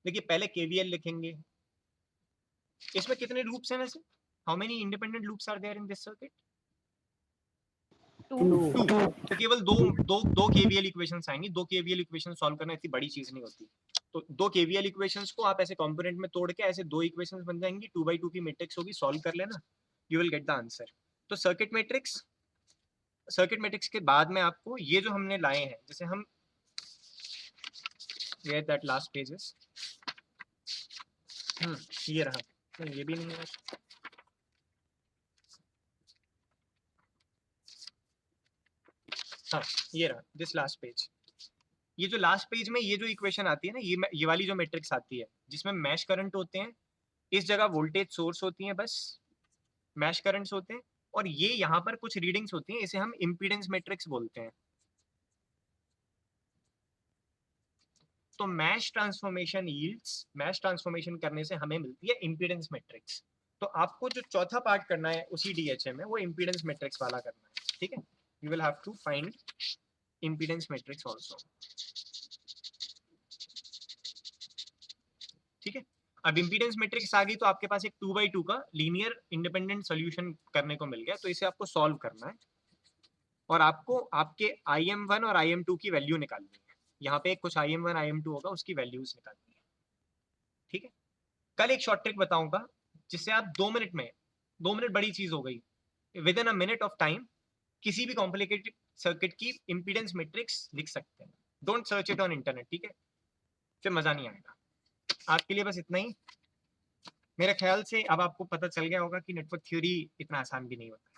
देखिए पहले केवीएल लिखेंगे. इसमें कितने लूप्स हैं वैसे? How many independent loops are there in this circuit? 2. तो केवल दो केवीएल इक्वेशंस आएंगी. 2 केवीएल इक्वेशन सॉल्व करना इतनी बड़ी चीज नहीं होती. तो 2 केवीएल इक्वेशंस को आप ऐसे कंपोनेंट में तोड़ के ऐसे 2 इक्वेशंस बन जाएंगी. 2/2 की मैट्रिक्स होगी, सॉल्व कर लेना, you will get the answer. तो सर्किट मैट्रिक्स के बाद में आपको ये जो हमने लाए हैं, जैसे हम वेयर दैट लास्ट पेजेस, ये रहा. नहीं ये भी नहीं है. हाँ ये रहा दिस लास्ट पेज. ये जो लास्ट पेज में ये जो इक्वेशन आती है ना, ये वाली जो मैट्रिक्स आती है जिसमें मैश करंट होते हैं, इस जगह वोल्टेज सोर्स होती है, बस मैश करंट्स होते हैं और ये यहाँ पर कुछ रीडिंग्स होती हैं, इसे हम इम्पीडेंस मैट्रिक्स बोलते हैं. तो मैश ट्रांसफॉर्मेशन करने से हमें मिलती है इम्पीडेंस मैट्रिक्स. तो आपको जो चौथा पार्ट करना है उसी डीएचए में वो इम्पीडेंस मैट्रिक्स वाला करना है. ठीक है. You will have to find impedance matrix also. ठीक है. अब impedance matrix आ गई तो आपके पास एक 2/2 का लीनियर इंडिपेंडेंट सॉल्यूशन करने को मिल गया. तो इसे आपको सॉल्व करना है और आपको आपके IM1 और IM2 की वैल्यू निकालनी है. यहाँ पे कुछ IM1 IM2 होगा, उसकी वैल्यूज निकालनी है. ठीक है. कल एक शॉर्ट ट्रिक बताऊंगा जिससे आप 2 मिनट बड़ी चीज हो गई, with in a minute of time किसी भी कॉम्प्लिकेटेड सर्किट की इंपीडेंस मैट्रिक्स लिख सकते हैं. Don't search it on internet. ठीक है. फिर मजा नहीं आएगा. आज के लिए बस इतना ही. मेरे ख्याल से अब आपको पता चल गया होगा कि नेटवर्क थ्योरी इतना आसान भी नहीं होता.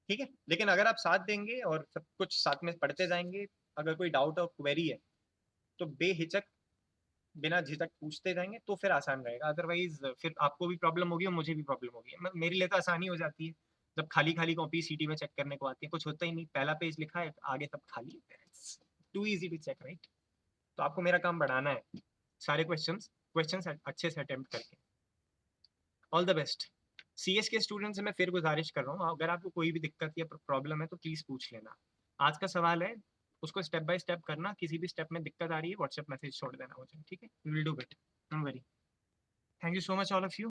ठीक है. लेकिन अगर आप साथ देंगे और सब कुछ साथ में पढ़ते जाएंगे, अगर कोई डाउट और क्वेरी है तो बेहिचक बिना झिझक पूछते जाएंगे तो फिर आसान रहेगा. अदरवाइज फिर आपको भी प्रॉब्लम होगी और मुझे भी प्रॉब्लम होगी. मेरे लिए तो आसानी हो जाती है जब खाली कॉपी सीटी में चेक करने को आती है. कुछ होता ही नहीं, पहला पेज लिखा है आगे सब खाली. Too easy to check, right? तो आपको मेरा काम बढ़ाना है. सारे क्वेश्चंस क्वेश्चन अच्छे से अटेम्प्ट करके। All the best. CS के स्टूडेंट्स से मैं फिर गुजारिश कर रहा हूँ, अगर आपको कोई भी दिक्कत या प्रॉब्लम है तो प्लीज़ पूछ लेना। आज का सवाल है, उसको स्टेप बाय स्टेप करना, किसी भी स्टेप में दिक्कत आ रही है व्हाट्सएप मैसेज छोड़ देना मुझे, ठीक है? We will do it, don't worry. Thank you so much all of you.